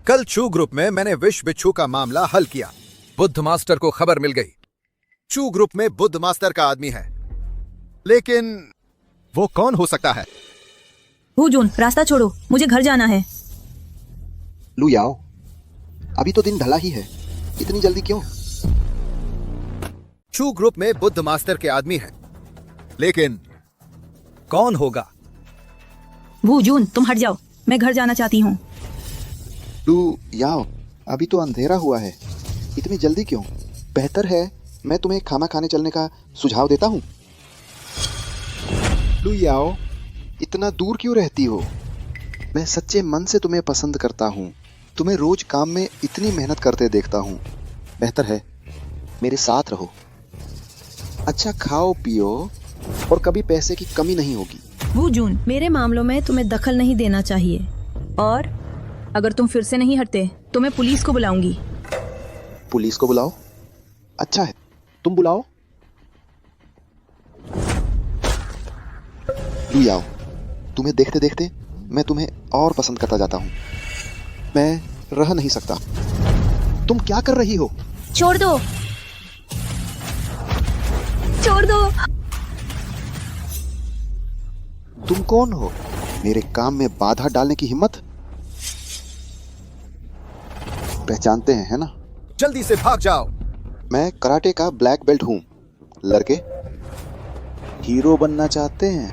कल चू ग्रुप में मैंने विश्व बिच्छू का मामला हल किया। बुद्ध मास्टर को खबर मिल गई। चू ग्रुप में बुद्ध मास्टर का आदमी है, लेकिन वो कौन हो सकता है?
वो जून, रास्ता छोड़ो, मुझे घर जाना है।
लू याओ, अभी तो दिन ढला ही है, इतनी जल्दी क्यों?
चू ग्रुप में बुद्ध मास्टर के आदमी है, लेकिन कौन होगा?
वो जून, तुम हट जाओ, मैं घर जाना चाहती हूँ।
लू याओ, अभी तो अंधेरा हुआ है, इतनी जल्दी क्यों? बेहतर है मैं तुम्हें खाना खाने चलने का सुझाव देता हूँ। लू याओ, इतना दूर क्यों रहती हो? मैं सच्चे मन से तुम्हें पसंद करता हूँ। तुम्हें रोज काम में इतनी मेहनत करते देखता हूँ। बेहतर है मेरे साथ रहो। अच्छा खाओ पियो और कभी पैसे की कमी नहीं होगी।
वो जून, मेरे मामलों में तुम्हें दखल नहीं देना चाहिए, और अगर तुम फिर से नहीं हटते तो मैं पुलिस को बुलाऊंगी।
पुलिस को बुलाओ? अच्छा है, तुम बुलाओ। लू याओ, तुम्हें देखते देखते मैं तुम्हें और पसंद करता जाता हूँ। मैं रह नहीं सकता। तुम क्या कर रही हो?
छोड़ दो, छोड़ दो।
तुम कौन हो? मेरे काम में बाधा डालने की हिम्मत? पहचानते हैं, है ना?
जल्दी से भाग जाओ।
मैं कराटे का ब्लैक बेल्ट हूँ। लड़के हीरो बनना चाहते हैं?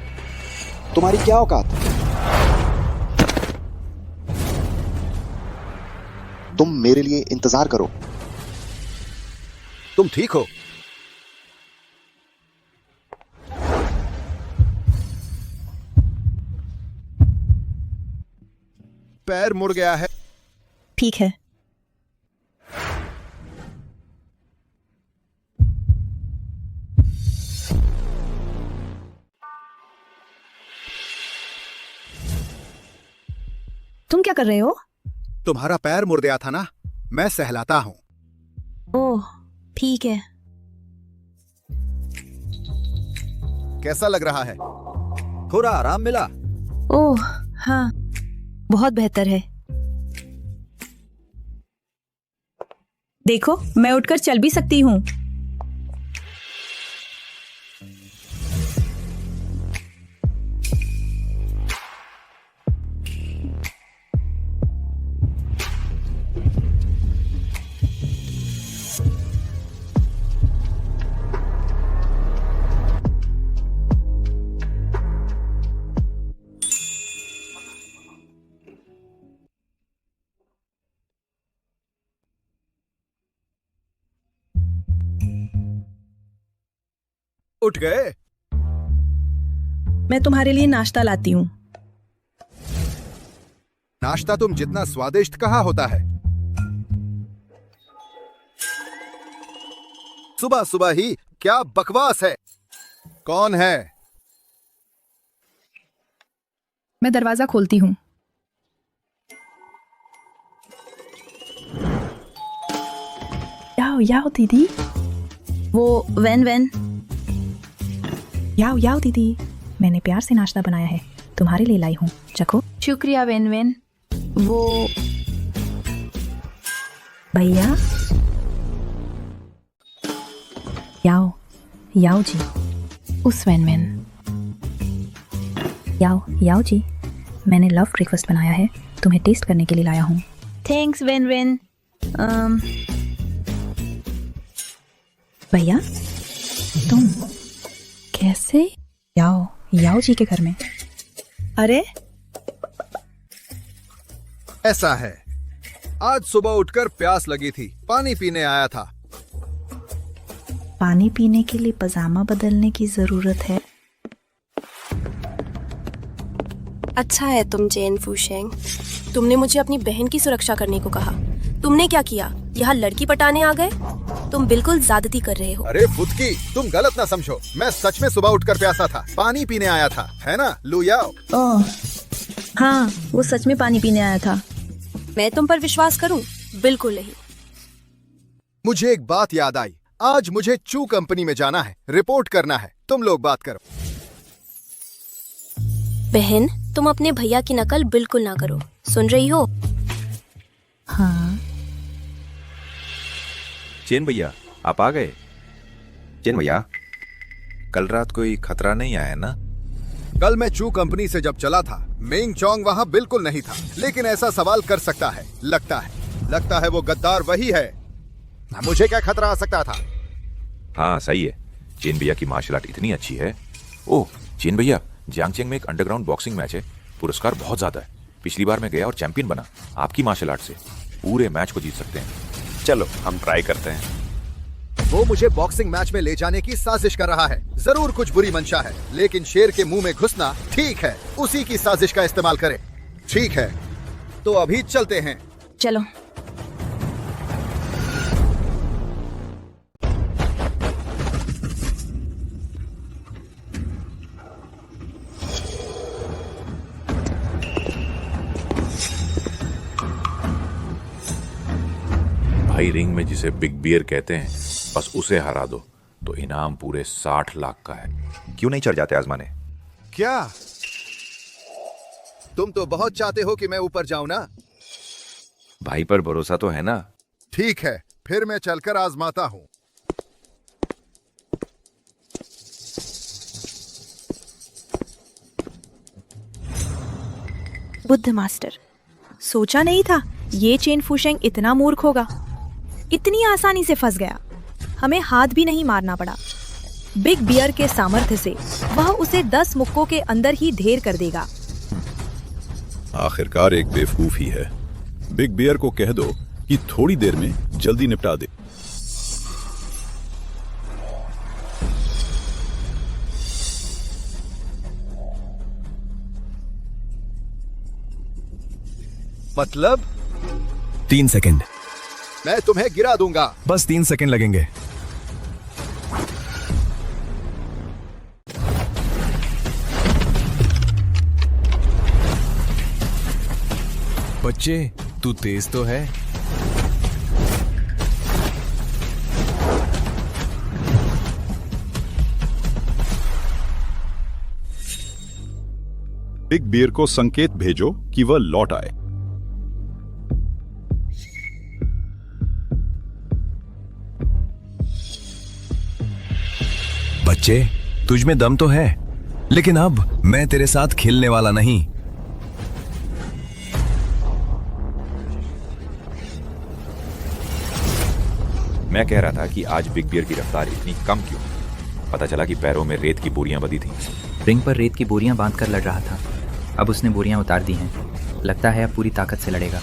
तुम्हारी क्या औकात? तुम मेरे लिए इंतजार करो।
तुम ठीक हो? पैर मुड़ गया है।
ठीक है। तुम क्या कर रहे हो?
तुम्हारा पैर मुड़ गया था ना, मैं सहलाता हूं।
ओह, ठीक है।
कैसा लग रहा है? थोड़ा आराम मिला?
ओह हाँ, बहुत बेहतर है। देखो, मैं उठकर चल भी सकती हूँ।
उठ गए?
मैं तुम्हारे लिए नाश्ता लाती हूँ।
नाश्ता तुम जितना स्वादिष्ट कहाँ होता है? सुबह सुबह ही क्या बकवास है? कौन है?
मैं दरवाजा खोलती हूँ।
याओ याओ दीदी।
वो वैन वैन।
याओ याओ दीदी, मैंने प्यार से नाश्ता बनाया है, तुम्हारे लिए लाई हूँ, चखो।
शुक्रिया वैन वैन। वो
भैया। याओ, याओ जी, उस वैन याओ जी, मैंने लव ब्रेकफास्ट बनाया है, तुम्हें टेस्ट करने के लिए लाया हूँ।
थैंक्स वेन
भैया तुम कैसे? याओ जी के घर में।
अरे
ऐसा है, आज सुबह उठकर प्यास लगी थी, पानी पीने आया था।
पानी पीने के लिए पजामा बदलने की जरूरत है।
अच्छा है तुम चेन फूशेंग, तुमने मुझे अपनी बहन की सुरक्षा करने को कहा। तुमने क्या किया? यहाँ लड़की पटाने आ गए? तुम बिल्कुल ज्यादती कर रहे हो।
अरे फुदकी, तुम गलत ना समझो, मैं सच में सुबह उठकर प्यासा था, पानी पीने आया था, है ना लू याओ?
ओह हाँ, वो सच में पानी पीने आया था।
मैं तुम पर विश्वास करूं? बिल्कुल नहीं।
मुझे एक बात याद आई, आज मुझे चू कंपनी में जाना है, रिपोर्ट करना है। तुम लोग बात करो।
बहन, तुम अपने भैया की नकल बिल्कुल ना करो, सुन रही हो?
हाँ।
चेन भैया, आप आ गए? चेन भैया, कल रात कोई खतरा नहीं आया ना?
कल मैं चू कंपनी से जब चला था, मेंग चोंग वहाँ बिल्कुल नहीं था, लेकिन ऐसा सवाल कर सकता है। लगता है वो गद्दार वही है। मुझे क्या खतरा आ सकता था?
हाँ सही है, चेन भैया की मार्शल आर्ट इतनी अच्छी है। ओह चेन भैया, जियांगचेंग में एक अंडरग्राउंड बॉक्सिंग मैच है, पुरस्कार बहुत ज्यादा है। पिछली बार मैं गया और चैंपियन बना। आपकी मार्शल आर्ट से पूरे मैच को जीत सकते हैं। चलो हम ट्राई करते हैं।
वो मुझे बॉक्सिंग मैच में ले जाने की साजिश कर रहा है। जरूर कुछ बुरी मंशा है, लेकिन शेर के मुंह में घुसना ठीक है, उसी की साजिश का इस्तेमाल करें। ठीक है, तो अभी चलते हैं।
चलो।
भाई रिंग में जिसे बिग बियर कहते हैं, बस उसे हरा दो तो इनाम पूरे 60 लाख का है। क्यों नहीं चढ़ जाते आजमाने?
क्या तुम तो बहुत चाहते हो कि मैं ऊपर जाऊं ना?
भाई पर भरोसा तो है ना?
ठीक है, फिर मैं चलकर आजमाता हूं।
बुद्ध मास्टर, सोचा नहीं था ये चेन फूशेंग इतना मूर्ख होगा। इतनी आसानी से फंस गया, हमें हाथ भी नहीं मारना पड़ा। बिग बियर के सामर्थ्य से वह उसे 10 मुक्कों के अंदर ही ढेर कर देगा।
आखिरकार एक बेवकूफ ही है। बिग बियर को कह दो कि थोड़ी देर में जल्दी निपटा दे।
मतलब
3 सेकंड।
मैं तुम्हें गिरा दूंगा।
बस 3 सेकंड लगेंगे। बच्चे, तू तेज तो है।
बिग बियर को संकेत भेजो कि वह लौट आए।
बच्चे, तुझ में दम तो है, लेकिन अब मैं तेरे साथ खेलने वाला नहीं।
मैं कह रहा था कि आज बिग बियर की रफ्तार इतनी कम क्यों? पता चला कि पैरों में रेत की बोरियां बंधी थी।
रिंग पर रेत की बोरियां बांधकर लड़ रहा था। अब उसने बोरियां उतार दी हैं। लगता है अब पूरी ताकत से लड़ेगा।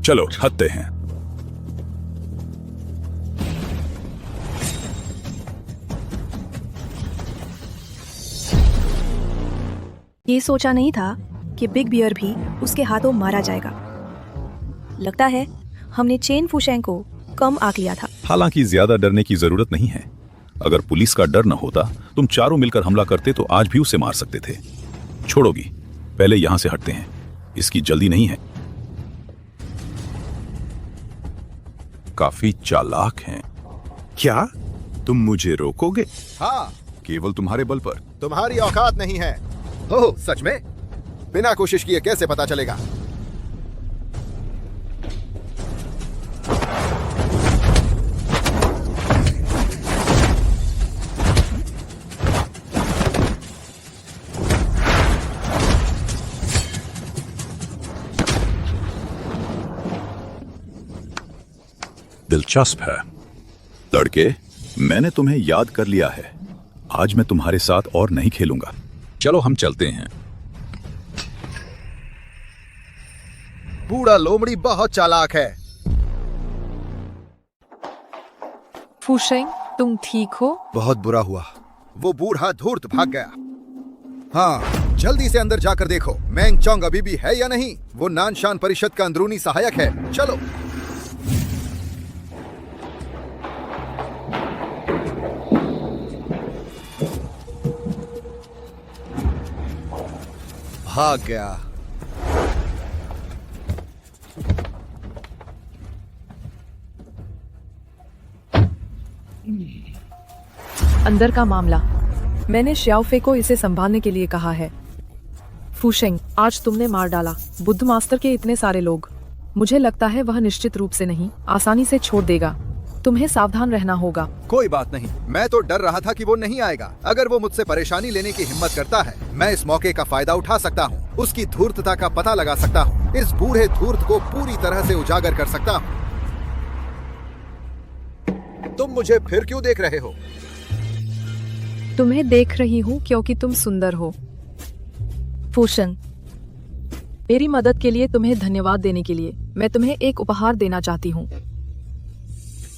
चलो हटते हैं।
ये सोचा नहीं था कि बिग बियर भी उसके हाथों मारा जाएगा। लगता है हमने चेन फूशेंग को कम आंक लिया था।
हालांकि ज्यादा डरने की जरूरत नहीं है। अगर पुलिस का डर न होता, तुम चारों मिलकर हमला करते तो आज भी उसे मार सकते थे। छोड़ोगी, पहले यहां से हटते हैं, इसकी जल्दी नहीं है। काफी चालाक हैं। क्या तुम मुझे रोकोगे?
हाँ,
केवल तुम्हारे बल पर।
तुम्हारी औकात नहीं है। ओह, सच में? बिना कोशिश किए कैसे पता चलेगा?
दिलचस्प है। लड़के, मैंने तुम्हें याद कर लिया है। आज मैं तुम्हारे साथ और नहीं खेलूंगा। चलो हम चलते हैं।
बूढ़ा लोमड़ी बहुत चालाक है।
फूशेंग, तुम ठीक हो?
बहुत बुरा हुआ। वो बूढ़ा धूर्त भाग गया। हाँ, जल्दी से अंदर जाकर देखो मैंग चोंग अभी भी है या नहीं। वो नानशान परिषद का अंदरूनी सहायक है। चलो। भाग गया।
अंदर का मामला। मैंने श्याओफे को इसे संभालने के लिए कहा है। फूशेंग, आज तुमने मार डाला बुद्ध मास्टर के इतने सारे लोग। मुझे लगता है वह निश्चित रूप से नहीं आसानी से छोड़ देगा। तुम्हें सावधान रहना होगा।
कोई बात नहीं, मैं तो डर रहा था कि वो नहीं आएगा। अगर वो मुझसे परेशानी लेने की हिम्मत करता है, मैं इस मौके का फायदा उठा सकता हूँ। उसकी धूर्तता का पता लगा सकता हूँ। इस बूढ़े धूर्त को पूरी तरह से उजागर कर सकता हूँ। तुम मुझे फिर क्यों देख रहे हो?
तुम्हें देख रही हूँ क्योंकि तुम सुंदर हो। फूशन, मेरी मदद के लिए तुम्हें धन्यवाद देने के लिए मैं तुम्हें एक उपहार देना चाहती हूँ।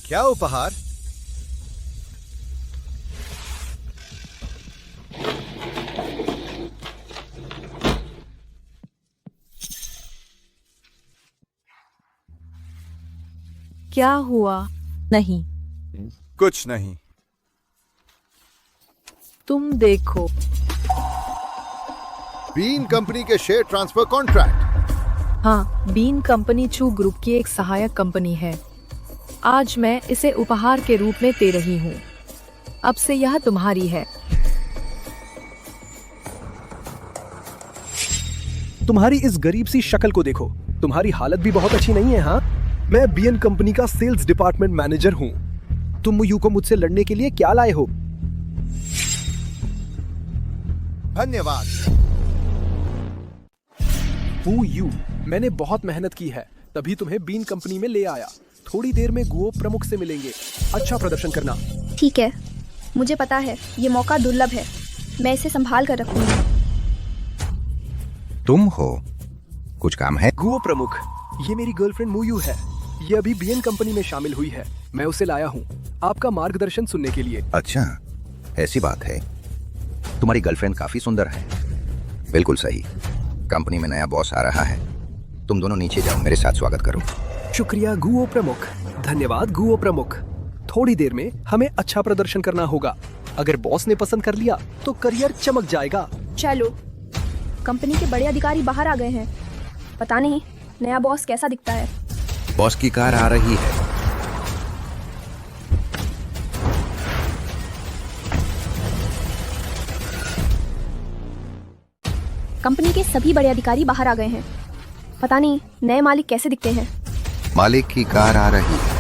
क्या उपहार?
क्या हुआ? नहीं,
कुछ नहीं।
तुम देखो,
बीन कंपनी के शेयर ट्रांसफर कॉन्ट्रैक्ट।
हाँ, बीन कंपनी चू ग्रुप की एक सहायक कंपनी है। आज मैं इसे उपहार के रूप में दे रही हूँ। अब से यह तुम्हारी है।
तुम्हारी इस गरीब सी शक्ल को देखो। तुम्हारी हालत भी बहुत अच्छी नहीं है। हाँ, मैं बीएन कंपनी का सेल्स डिपार्टमेंट मैनेजर हूँ। तुम मुयू को मुझसे लड़ने के लिए क्या लाए हो?
धन्यवाद।
मुयू, मैंने बहुत मेहनत की है, तभी तुम्हें बीन कंपनी में ले आया। थोड़ी देर में गुओ प्रमुख से मिलेंगे। अच्छा प्रदर्शन करना।
ठीक है, मुझे पता है ये मौका दुर्लभ है। मैं इसे संभाल कर रखूंगी।
तुम हो? कुछ काम है?
गुओ प्रमुख, ये मेरी गर्लफ्रेंड मुयू है। ये अभी बीएन कंपनी में शामिल हुई है। मैं उसे लाया हूँ आपका मार्गदर्शन सुनने के लिए।
अच्छा, ऐसी बात है। तुम्हारी गर्लफ्रेंड काफी सुंदर है। बिल्कुल सही। कंपनी में नया बॉस आ रहा है। तुम दोनों नीचे जाओ, मेरे साथ स्वागत करो।
शुक्रिया गुओ प्रमुख। धन्यवाद गुओ प्रमुख। थोड़ी देर में हमें अच्छा प्रदर्शन करना होगा। अगर बॉस ने पसंद कर लिया तो करियर चमक जाएगा।
चलो, कंपनी के बड़े अधिकारी बाहर आ गए हैं। पता नहीं नया बॉस कैसा दिखता है।
बॉस की कार आ रही है।
कंपनी के सभी बड़े अधिकारी बाहर आ गए हैं। पता नहीं नए मालिक कैसे दिखते हैं।
मालिक की कार आ रही है।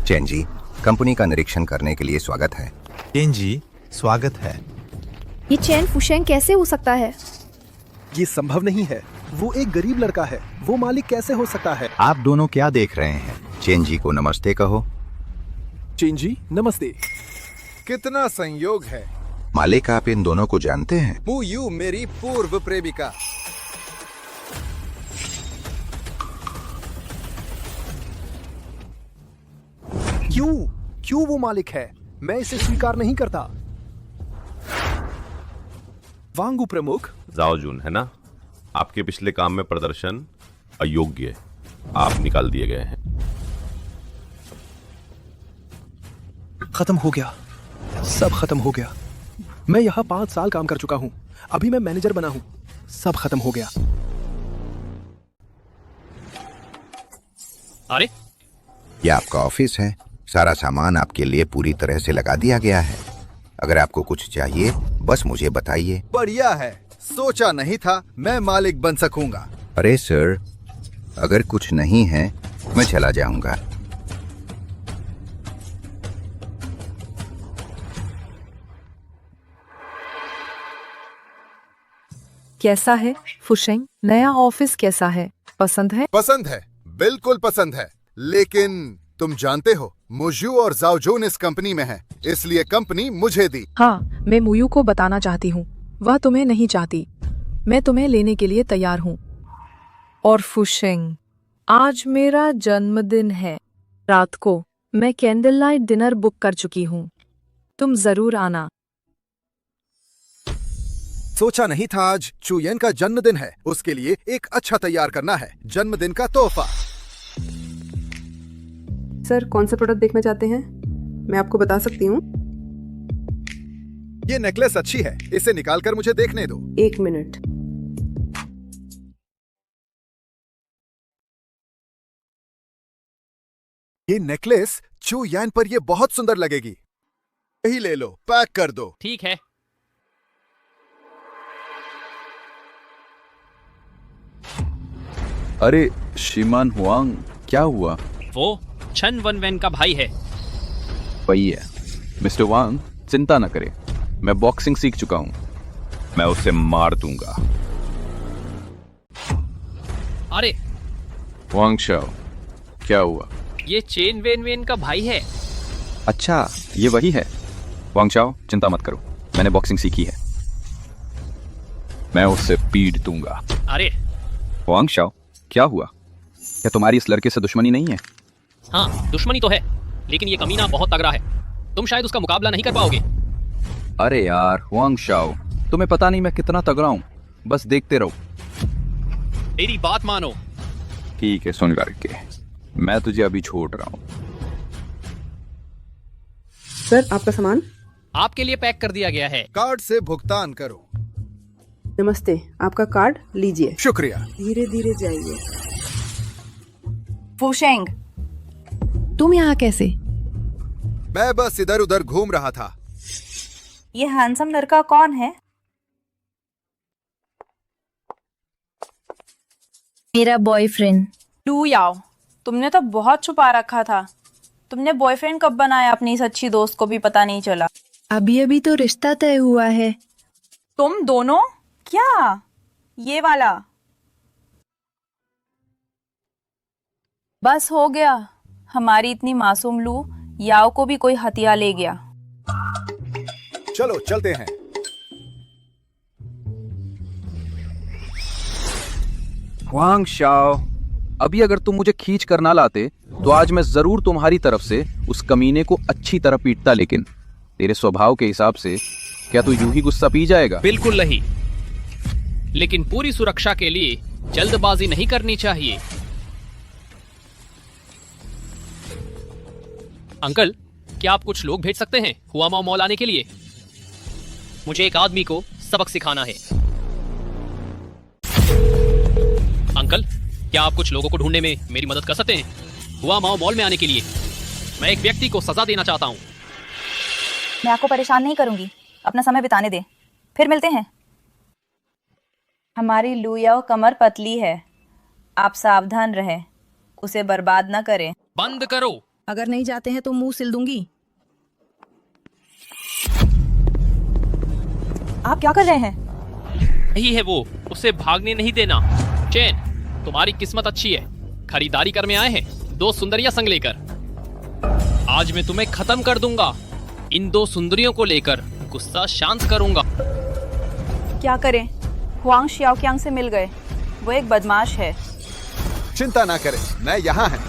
चैन जी, कंपनी का निरीक्षण करने के लिए स्वागत है।
चैन जी, स्वागत है।
ये चैन फुशेंग कैसे हो सकता है?
ये संभव नहीं है। वो एक गरीब लड़का है। वो मालिक कैसे हो सकता है?
आप दोनों क्या देख रहे हैं? चैन जी को नमस्ते कहो।
चैन जी, नमस्ते।
कितना संयोग है।
मालिक, आप इन दोनों को जानते हैं?
मुयू मेरी पूर्व प्रेमिका।
क्यों वो मालिक है? मैं इसे स्वीकार नहीं करता। वांगू प्रमुख।
जाओ जून, है ना? आपके पिछले काम में प्रदर्शन अयोग्य है। आप निकाल दिए गए हैं।
खत्म हो गया, सब खत्म हो गया। मैं यहाँ 5 साल काम कर चुका हूँ, अभी मैं मैनेजर बना हूँ, सब खत्म हो गया।
अरे
यह आपका ऑफिस है, सारा सामान आपके लिए पूरी तरह से लगा दिया गया है। अगर आपको कुछ चाहिए बस मुझे बताइए।
बढ़िया है, सोचा नहीं था मैं मालिक बन सकूंगा।
अरे सर, अगर कुछ नहीं है मैं चला जाऊंगा।
कैसा है फुशेंग? नया ऑफिस कैसा है? पसंद है?
पसंद है, बिल्कुल पसंद है। लेकिन तुम जानते हो मुजू और जाओजोन इस कंपनी में है, इसलिए कंपनी मुझे दी।
हाँ, मैं मुयू को बताना चाहती हूँ, वह तुम्हें नहीं चाहती। मैं तुम्हें लेने के लिए तैयार हूँ। और फुशेंग, आज मेरा जन्मदिन है। रात को मैं कैंडल लाइट डिनर बुक कर चुकी हूँ, तुम जरूर आना।
सोचा नहीं था आज चुयन का जन्मदिन है, उसके लिए एक अच्छा तैयार करना है, जन्मदिन का तोहफा।
सर, कौन सा प्रोडक्ट देखना चाहते हैं? मैं आपको बता सकती हूँ।
ये नेकलेस अच्छी है, इसे निकालकर मुझे देखने दो।
1 मिनट।
ये नेकलेस चू यान पर ये बहुत सुंदर लगेगी। यही ले लो, पैक कर दो।
ठीक है।
अरे श्रीमान हुआंग, क्या हुआ?
वो chen वनवेन का भाई है।
वही है। मिस्टर वांग, चिंता न करें, मैं बॉक्सिंग सीख चुका हूं, मैं उसे मार दूंगा।
अरे
वांग शाओ, क्या हुआ?
ये चेन वेन का भाई है।
अच्छा, ये वही है। वांग शाओ, चिंता मत करो, मैंने बॉक्सिंग सीखी है, मैं उससे पीट दूंगा।
अरे
वांग शाओ, क्या हुआ? क्या तुम्हारी इस लड़के से दुश्मनी नहीं है?
हाँ, दुश्मनी तो है, लेकिन ये कमीना बहुत तगड़ा है, तुम शायद उसका मुकाबला नहीं कर पाओगे।
अरे यार वांग शाओ, तुम्हें पता नहीं मैं कितना तगड़ा हूँ, बस देखते रहो।
मेरी बात मानो।
ठीक है सुन लड़के, मैं तुझे अभी छोड़ रहा हूँ।
सर, आपका सामान
आपके लिए पैक कर दिया गया है।
कार्ड से भुगतान करो।
नमस्ते, आपका कार्ड लीजिए।
शुक्रिया।
धीरे धीरे जाइए।
फुशेंग, तुम यहाँ कैसे?
मैं बस इधर उधर घूम रहा था।
ये हैंडसम लड़का कौन है?
मेरा बॉयफ्रेंड।
लू याओ, तुमने तो बहुत छुपा रखा था। तुमने बॉयफ्रेंड कब बनाया? अपनी इस अच्छी दोस्त को भी पता नहीं चला।
अभी अभी तो रिश्ता तय हुआ है।
तुम दोनों? क्या ये वाला? बस हो गया, हमारी इतनी मासूम लू याओ को भी कोई हथिया ले गया।
चलो चलते हैं।
वांग शाओ, अभी अगर तुम मुझे खींच कर ना लाते तो आज मैं जरूर तुम्हारी तरफ से उस कमीने को अच्छी तरह पीटता, लेकिन तेरे स्वभाव के हिसाब से क्या तू यूं ही गुस्सा पी जाएगा?
बिल्कुल नहीं, लेकिन पूरी सुरक्षा के लिए जल्दबाजी नहीं करनी चाहिए। अंकल, क्या आप कुछ लोग भेज सकते हैं हुआमाओ मॉल आने के लिए? मुझे एक आदमी को सबक सिखाना है। अंकल, क्या आप कुछ लोगों को ढूंढने में मेरी मदद कर सकते हैं हुआमाओ मॉल में आने के लिए? मैं एक व्यक्ति को सजा देना चाहता हूँ।
मैं आपको परेशान नहीं करूंगी, अपना समय बिताने दे, फिर मिलते हैं। हमारी लू याओ कमर पतली है, आप सावधान रहें, उसे बर्बाद ना करें।
बंद करो।
अगर नहीं जाते हैं तो मुंह सिल दूंगी।
आप क्या कर रहे हैं?
यही है वो, उसे भागने नहीं देना। चेन, तुम्हारी किस्मत अच्छी है, खरीदारी करने आए हैं 2 सुंदरियां संग लेकर। आज मैं तुम्हें खत्म कर दूंगा। इन 2 सुंदरियों को लेकर गुस्सा शांत करूंगा।
क्या करें? हुआंग शियाओक्यांग से मिल गए, वो एक बदमाश है।
चिंता ना करें, मैं यहाँ है।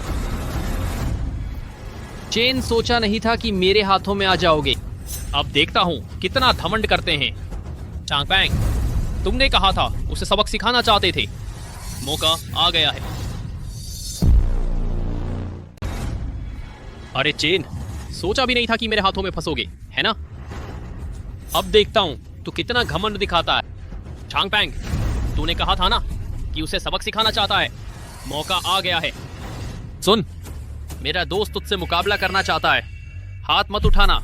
चेन, सोचा नहीं था कि मेरे हाथों में आ जाओगे। अब देखता हूँ कितना घमंड करते हैं। चांगपैंग, तुमने कहा था उसे सबक सिखाना चाहते थे, मौका आ गया है। अरे चेन,
सोचा भी नहीं था कि मेरे हाथों में फंसोगे, है ना? अब देखता हूँ तू कितना घमंड दिखाता है। झांगपैंग, तूने कहा था ना कि उसे सबक सिखाना चाहता है। मौका आ गया है। सुन, मेरा दोस्त तुझसे मुकाबला करना चाहता है। हाथ मत उठाना,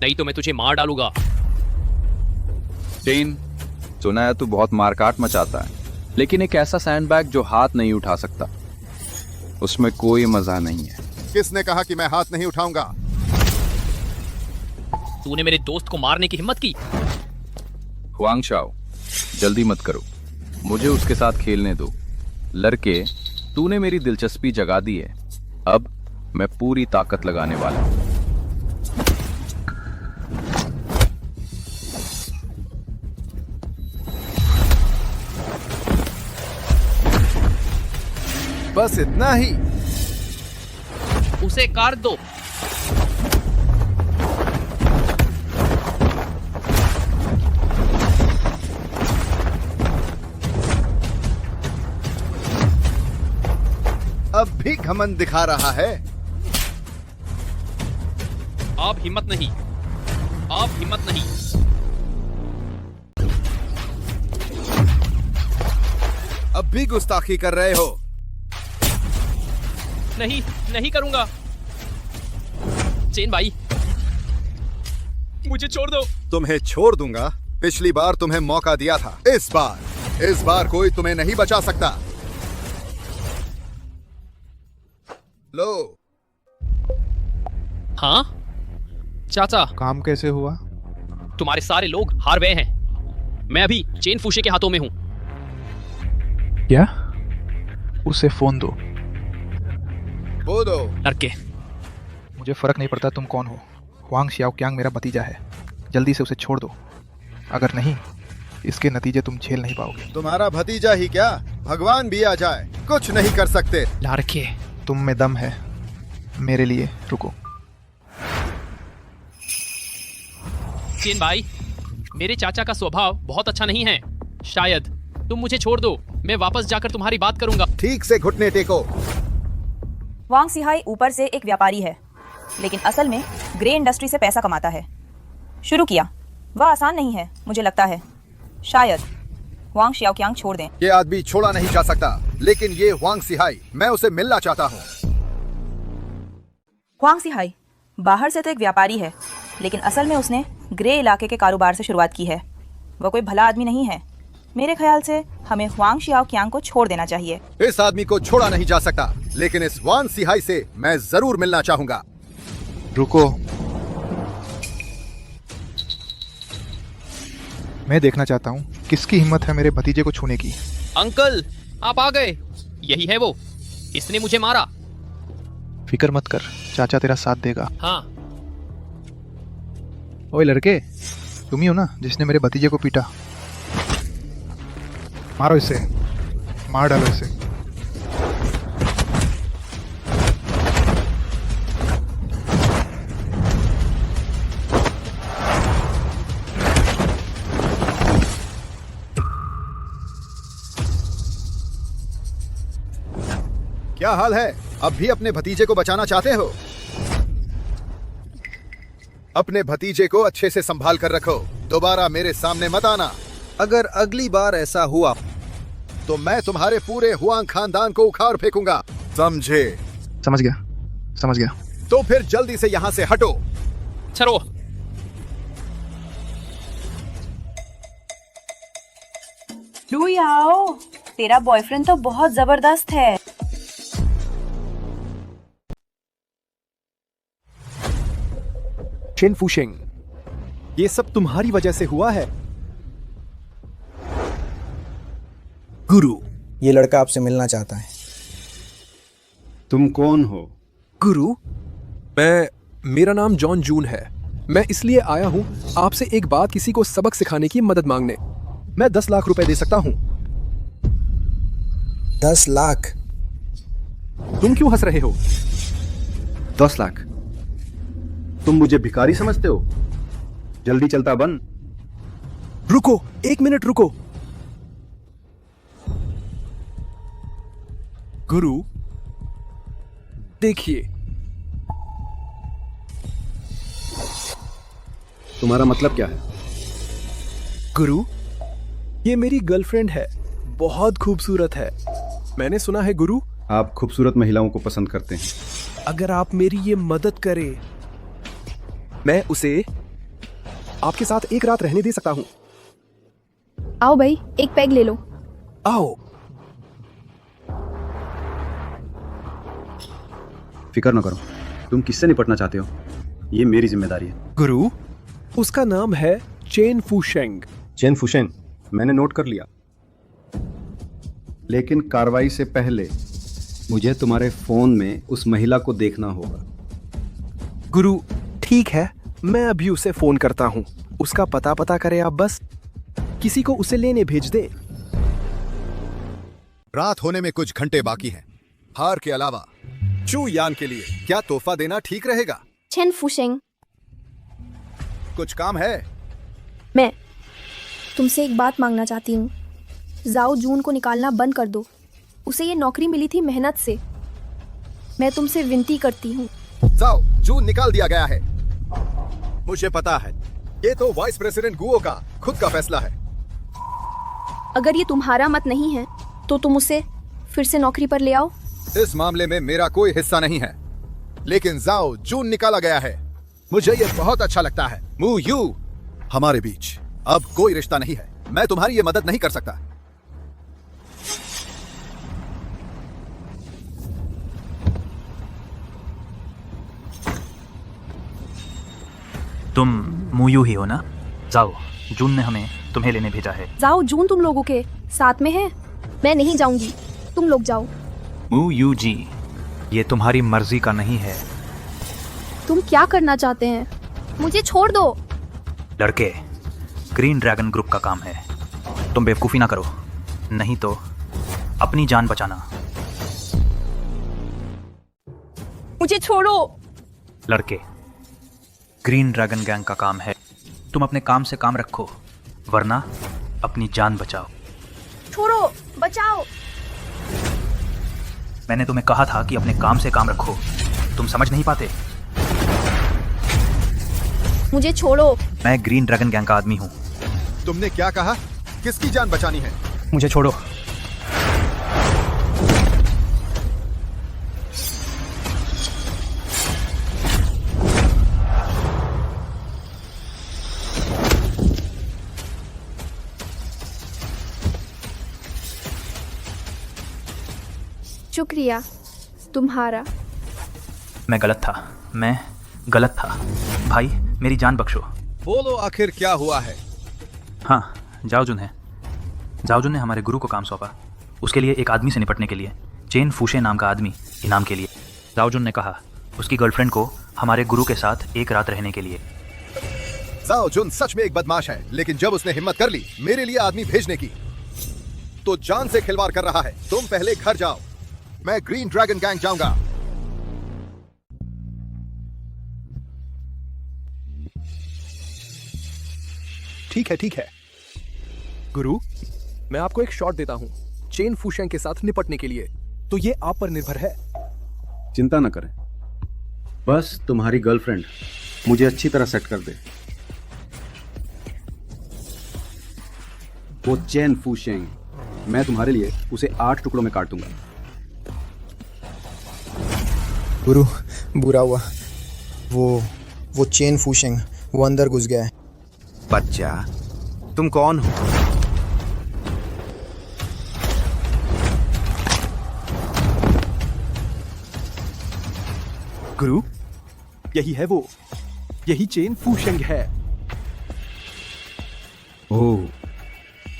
नहीं तो मैं तुझे मार डालूंगा।
चेन, सुना है तू बहुत मारकाट मचाता है, लेकिन एक ऐसा सैंडबैग जो हाथ नहीं उठा सकता, उसमें कोई मजा नहीं है।
किसने कहा कि मैं हाथ नहीं उठाऊंगा?
तूने मेरे दोस्त को मारने की हिम्मत की?
हुआंग शाओ, जल्दी मत करो, मुझे उसके साथ खेलने दो। लड़के, तूने मेरी दिलचस्पी जगा दी है, अब मैं पूरी ताकत लगाने वाला हूं।
बस इतना ही?
उसे काट दो।
अब भी घमंड दिखा रहा है।
अब हिम्मत नहीं, अब हिम्मत नहीं।
अब भी गुस्ताखी कर रहे हो?
नहीं, नहीं करूंगा। चेन भाई, मुझे छोड़ दो।
तुम्हें छोड़ दूंगा। पिछली बार तुम्हें मौका दिया था, इस बार कोई तुम्हें नहीं बचा सकता। लो।
हाँ चाचा,
काम कैसे हुआ?
तुम्हारे सारे लोग हार गए हैं। मैं अभी चेन फूशे के हाथों में हूँ।
क्या? उसे फोन दो।
वो दो।
लड़के,
मुझे फर्क नहीं पड़ता तुम कौन हो। हुआंग शाओक्यांग मेरा भतीजा है, जल्दी से उसे छोड़ दो। अगर नहीं, इसके नतीजे तुम झेल नहीं पाओगे।
तुम्हारा भतीजा ही क्या, भगवान भी आ जाए कुछ नहीं कर सकते।
लड़के, तुम में दम है, मेरे लिए रुको।
चेन भाई, मेरे चाचा का स्वभाव बहुत अच्छा नहीं है। शायद तुम मुझे छोड़ दो, मैं वापस जाकर तुम्हारी बात करूंगा।
ठीक से घुटने टेको।
वांग सिहाई ऊपर से एक व्यापारी है, लेकिन असल में ग्रे इंडस्ट्री से पैसा कमाता है। शुरू किया, वह आसान नहीं है। मुझे लगता है शायद हुआंग शाओक्यांग छोड़ दें।
ये आदमी छोड़ा नहीं जा सकता, लेकिन ये हुआंग सिहाई, मैं उसे मिलना चाहता हूँ।
हुआंग सिहाई बाहर से तो एक व्यापारी है, लेकिन असल में उसने ग्रे इलाके के कारोबार से शुरुआत की है। वह कोई भला आदमी नहीं है। मेरे ख्याल से हमें हुआंग शाओक्यांग को छोड़ देना चाहिए।
इस आदमी को छोड़ा नहीं जा सकता, लेकिन इस हुआंग सिहाई से मैं जरूर मिलना चाहूंगा।
रुको, मैं देखना चाहता हूँ किसकी हिम्मत है मेरे भतीजे को छूने की।
अंकल, आप आ गए। यही है वो, इसने मुझे मारा।
फिक्र मत कर, चाचा तेरा साथ देगा।
हाँ।
ओए लड़के, तुम ही हो ना जिसने मेरे भतीजे को पीटा? मारो इसे, मार डालो इसे।
क्या हाल है? अब भी अपने भतीजे को बचाना चाहते हो? अपने भतीजे को अच्छे से संभाल कर रखो, दोबारा मेरे सामने मत आना। अगर अगली बार ऐसा हुआ तो मैं तुम्हारे पूरे हुआंग खानदान को उखाड़ फेंकूंगा, समझे?
समझ गया, समझ गया।
तो फिर जल्दी से यहाँ से हटो।
चलो।
लू याओ, तेरा बॉयफ्रेंड तो बहुत जबरदस्त है।
चेन फूशेंग, ये सब तुम्हारी वजह से हुआ है।
गुरु, ये लड़का आपसे मिलना चाहता है।
तुम कौन हो?
गुरु, मेरा नाम जॉन जून है। मैं इसलिए आया हूँ आपसे एक बात, किसी को सबक सिखाने की मदद मांगने। मैं 10 लाख रुपए दे सकता हूँ।
10 लाख?
तुम क्यों हंस रहे हो?
10 लाख? तुम मुझे भिखारी समझते हो? जल्दी चलता बन।
रुको, 1 मिनट रुको। गुरु, देखिए,
तुम्हारा मतलब क्या है?
गुरु, ये मेरी गर्लफ्रेंड है, बहुत खूबसूरत है। मैंने सुना है गुरु,
आप खूबसूरत महिलाओं को पसंद करते हैं।
अगर आप मेरी ये मदद करें, मैं उसे आपके साथ एक रात रहने दे सकता हूँ।
आओ भाई, एक पैग ले लो।
आओ।
फिक्र न करो, तुम किससे निपटना चाहते हो, ये मेरी जिम्मेदारी है।
गुरु, उसका नाम है चेन फूशेंग।
चेन फुशेन, मैंने नोट कर लिया। लेकिन कार्रवाई से पहले मुझे तुम्हारे फोन में उस महिला को देखना होगा।
गुरु, ठीक है, मैं अभी उसे फोन करता हूँ। उसका पता करे आप, बस किसी को उसे लेने भेज दे।
रात होने में कुछ घंटे बाकी हैं। हार के अलावा चू यान के लिए क्या तोहफा देना ठीक रहेगा?
चेन फूशेंग,
कुछ काम है?
मैं तुमसे एक बात मांगना चाहती हूँ। जाओ जून को निकालना बंद कर दो। उसे ये नौकरी मिली थी मेहनत से। मैं तुमसे विनती करती हूँ।
जाओ जून निकाल दिया गया है। मुझे पता है, ये तो वाइस प्रेसिडेंट गुओ का खुद का फैसला है।
अगर ये तुम्हारा मत नहीं है तो तुम उसे फिर से नौकरी पर ले आओ।
इस मामले में मेरा कोई हिस्सा नहीं है, लेकिन जाओ जून निकाला गया है। मुझे ये बहुत अच्छा लगता है। मू यू, हमारे बीच अब कोई रिश्ता नहीं है। मैं तुम्हारी ये मदद नहीं कर सकता।
तुम मुयू ही हो ना? जाओ, जून ने हमें तुम्हें लेने भेजा है।
जाओ जून तुम लोगों के साथ में है। मैं नहीं जाऊंगी, तुम लोग जाओ।
मुयू जी, ये तुम्हारी मर्जी का नहीं है।
तुम क्या करना चाहते हैं? मुझे छोड़ दो।
लड़के, ग्रीन ड्रैगन ग्रुप का काम है। तुम बेवकूफ़ी ना करो, नहीं तो अपनी जान बचाना।
मुझे छोड़ो।
लड़के, ग्रीन ड्रैगन गैंग का काम है। तुम अपने काम से काम रखो, वरना अपनी जान बचाओ।
छोड़ो, बचाओ।
मैंने तुम्हें कहा था कि अपने काम से काम रखो, तुम समझ नहीं पाते।
मुझे छोड़ो।
मैं ग्रीन ड्रैगन गैंग का आदमी हूँ।
तुमने क्या कहा? किसकी जान बचानी है?
मुझे छोड़ो।
शुक्रिया तुम्हारा।
मैं गलत था भाई, मेरी जान बख्शो।
बोलो आखिर क्या हुआ है?
हाँ, जाओजुन ने हमारे गुरु को काम सौंपा। उसके लिए एक आदमी से निपटने के लिए, चेन फूशे नाम का आदमी इनाम के लिए। जाओजुन ने कहा उसकी गर्लफ्रेंड को हमारे गुरु के साथ एक रात रहने के लिए।
जाओ जुन सच में एक बदमाश है, लेकिन जब उसने हिम्मत कर ली मेरे लिए आदमी भेजने की, तो जान से खिलवाड़ कर रहा है। तुम पहले घर जाओ, मैं ग्रीन ड्रैगन गैंग जाऊंगा।
ठीक है गुरु, मैं आपको एक शॉट देता हूँ चेन फूशेंग के साथ निपटने के लिए, तो ये आप पर निर्भर है।
चिंता न करें, बस तुम्हारी गर्लफ्रेंड मुझे अच्छी तरह सेट कर दे। वो चेन फूशेंग, मैं तुम्हारे लिए उसे 8 टुकड़ों में काट दूंगा।
गुरु, बुरा हुआ, वो चेन फूशेंग वो अंदर घुस गया है।
बच्चा, तुम कौन हो?
गुरु, यही चेन फूशेंग है।
ओह,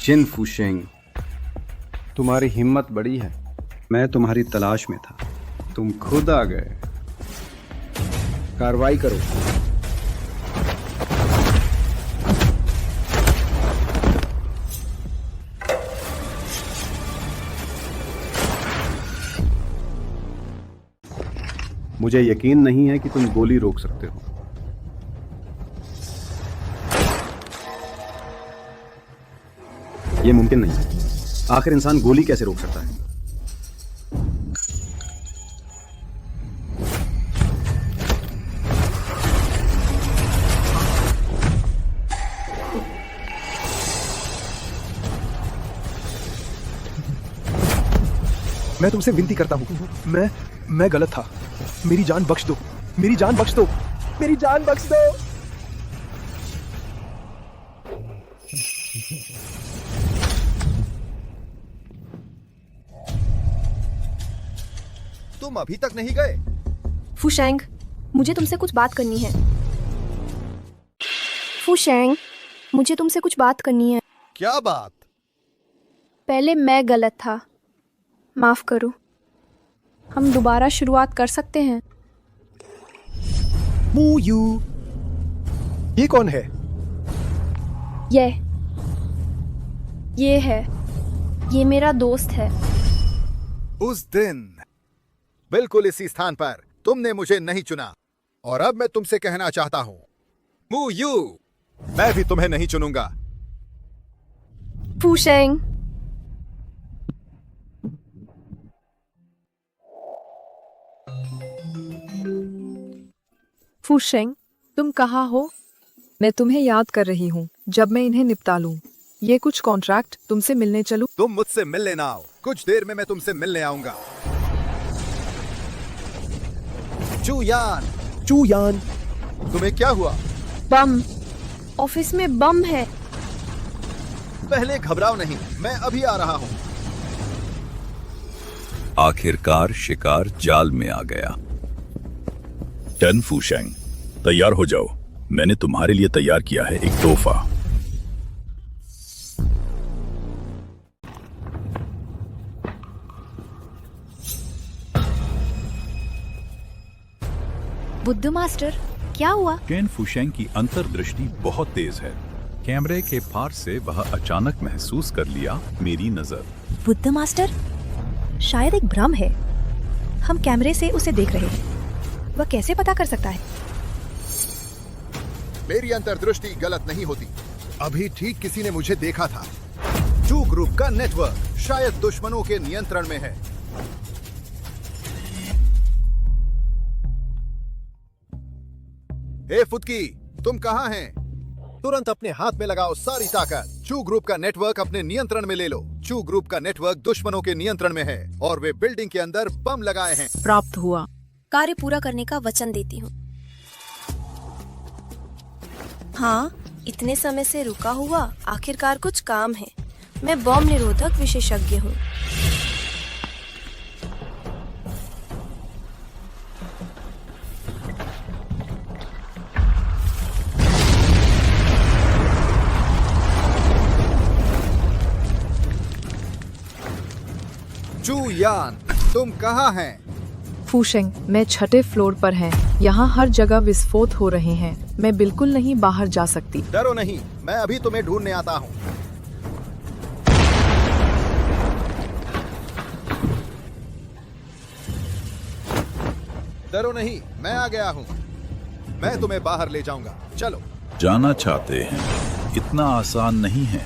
चेन फूशेंग, तुम्हारी हिम्मत बड़ी है। मैं तुम्हारी तलाश में था, तुम खुद आ गए। कार्रवाई करो। मुझे यकीन नहीं है कि तुम गोली रोक सकते हो। यह मुमकिन नहीं है। आखिर इंसान गोली कैसे रोक सकता है?
मैं तुमसे विनती करता हूँ, मैं गलत था। मेरी जान बख्श दो, मेरी जान बख्श दो, मेरी जान बख्श दो।
तुम अभी तक नहीं गए?
फूशेंग, मुझे तुमसे कुछ बात करनी है। फूशेंग, मुझे तुमसे कुछ बात करनी है।
क्या बात?
पहले मैं गलत था, माफ करो। हम दोबारा शुरुआत कर सकते हैं।
मूयू, ये कौन है?
ये है, ये मेरा दोस्त है।
उस दिन बिल्कुल इसी स्थान पर तुमने मुझे नहीं चुना, और अब मैं तुमसे कहना चाहता हूं, मूयू, मैं भी तुम्हें नहीं चुनूंगा।
फूशेंग,
फूशेंग, तुम कहाँ हो? मैं तुम्हें याद कर रही हूँ। जब मैं इन्हें निपटा लूँ, ये कुछ कॉन्ट्रैक्ट तुमसे मिलने चलूं?
तुम मुझसे मिलने ना आओ, कुछ देर में मैं तुमसे मिलने आऊंगा। चूयान, तुम्हें क्या हुआ?
बम, ऑफिस में बम है।
पहले घबराओ नहीं, मैं अभी आ रहा हूँ।
आखिरकार शिकार जाल में आ गया। टन फूशेंग, तैयार हो जाओ। मैंने तुम्हारे लिए तैयार किया है एक तोहफा।
बुद्धू मास्टर, क्या हुआ?
चेन फूशेंग की अंतर्दृष्टि बहुत तेज है। कैमरे के पार से वह अचानक महसूस कर लिया मेरी नजर।
बुद्ध मास्टर, शायद एक भ्रम है। हम कैमरे से उसे देख रहे हैं। वह कैसे पता कर सकता है?
मेरी अंतर्दृष्टि गलत नहीं होती। अभी ठीक किसी ने मुझे देखा था। चू ग्रुप का नेटवर्क शायद दुश्मनों के नियंत्रण में है। ए फुदकी, तुम कहां हैं? तुरंत अपने हाथ में लगाओ सारी ताकत। चू ग्रुप का नेटवर्क अपने नियंत्रण में ले लो। चू ग्रुप का नेटवर्क दुश्मनों के नियंत्रण में है और वे बिल्डिंग के अंदर बम लगाए हैं।
प्राप्त हुआ।
कार्य पूरा करने का वचन देती हूँ। हाँ, इतने समय से रुका हुआ आखिरकार कुछ काम है। मैं बम निरोधक विशेषज्ञ हूँ।
चूयान, तुम कहाँ हैं?
फूशेंग, मैं छठे फ्लोर पर हैं। यहाँ हर जगह विस्फोट हो रहे हैं। मैं बिल्कुल नहीं बाहर जा सकती।
डरो नहीं, मैं अभी तुम्हें ढूंढने आता हूँ। डरो नहीं, मैं आ गया हूँ। मैं तुम्हें बाहर ले जाऊंगा। चलो।
जाना चाहते हैं? इतना आसान नहीं है।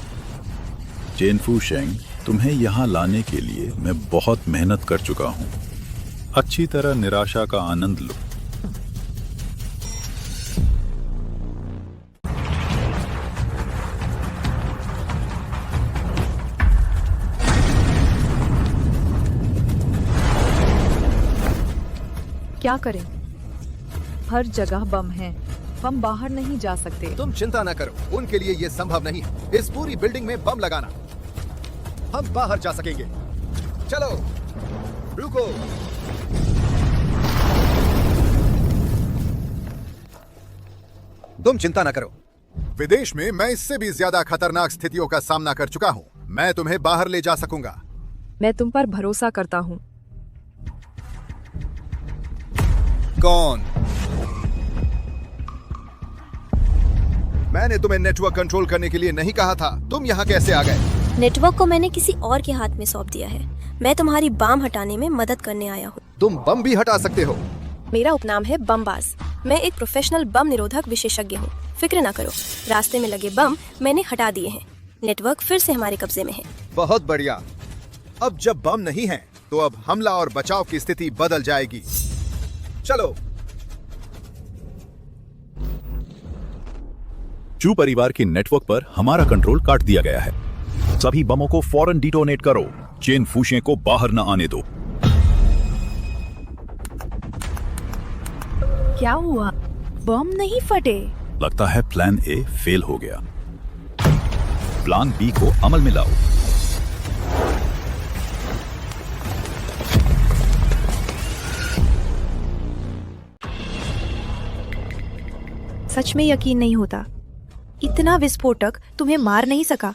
चेन फूशेंग, तुम्हें यहाँ लाने के लिए मैं बहुत मेहनत कर चुका हूँ। अच्छी तरह निराशा का आनंद लो।
क्या करें? हर जगह बम है। हम बाहर नहीं जा सकते।
तुम चिंता न करो, उनके लिए यह संभव नहीं है। इस पूरी बिल्डिंग में बम लगाना। हम बाहर जा सकेंगे। चलो, रुको। तुम चिंता न करो। विदेश में मैं इससे भी ज्यादा खतरनाक स्थितियों का सामना कर चुका हूँ। मैं तुम्हें बाहर ले जा सकूंगा।
मैं तुम पर भरोसा करता हूँ।
कौन? मैंने तुम्हें नेटवर्क कंट्रोल करने के लिए नहीं कहा था। तुम यहाँ कैसे आ गए?
नेटवर्क को मैंने किसी और के हाथ में सौंप दिया है। मैं तुम्हारी बम हटाने में मदद करने आया हूँ।
तुम बम भी हटा सकते हो?
मेरा उपनाम है बमबाज। मैं एक प्रोफेशनल बम निरोधक विशेषज्ञ हूँ। फिक्र ना करो, रास्ते में लगे बम मैंने हटा दिए हैं। नेटवर्क फिर से हमारे कब्जे में है।
बहुत बढ़िया। अब जब बम नहीं है, तो अब हमला और बचाव की स्थिति बदल जाएगी। चलो।
चू परिवार के नेटवर्क पर हमारा कंट्रोल काट दिया गया है। सभी बमों को फौरन डिटोनेट करो। चेन फूशें को बाहर न आने दो।
क्या हुआ? बम नहीं फटे?
लगता है प्लान ए फेल हो गया। प्लान बी को अमल में लाओ।
सच में यकीन नहीं होता, इतना विस्फोटक तुम्हें मार नहीं सका।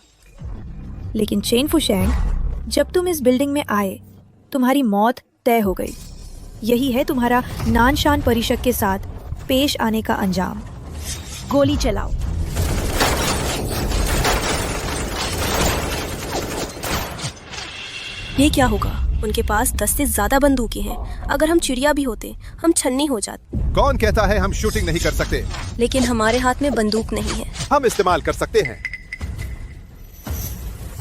लेकिन चेन फुशेंग, जब तुम इस बिल्डिंग में आए, तुम्हारी मौत तय हो गई। यही है तुम्हारा नानशान परिषद के साथ पेश आने का अंजाम। गोली चलाओ।
ये क्या होगा? उनके पास 10 से ज्यादा बंदूकें हैं। अगर हम चिड़िया भी होते, हम छन्नी हो जाते।
कौन कहता है हम शूटिंग नहीं कर सकते?
लेकिन हमारे हाथ में बंदूक नहीं है।
हम इस्तेमाल कर सकते हैं।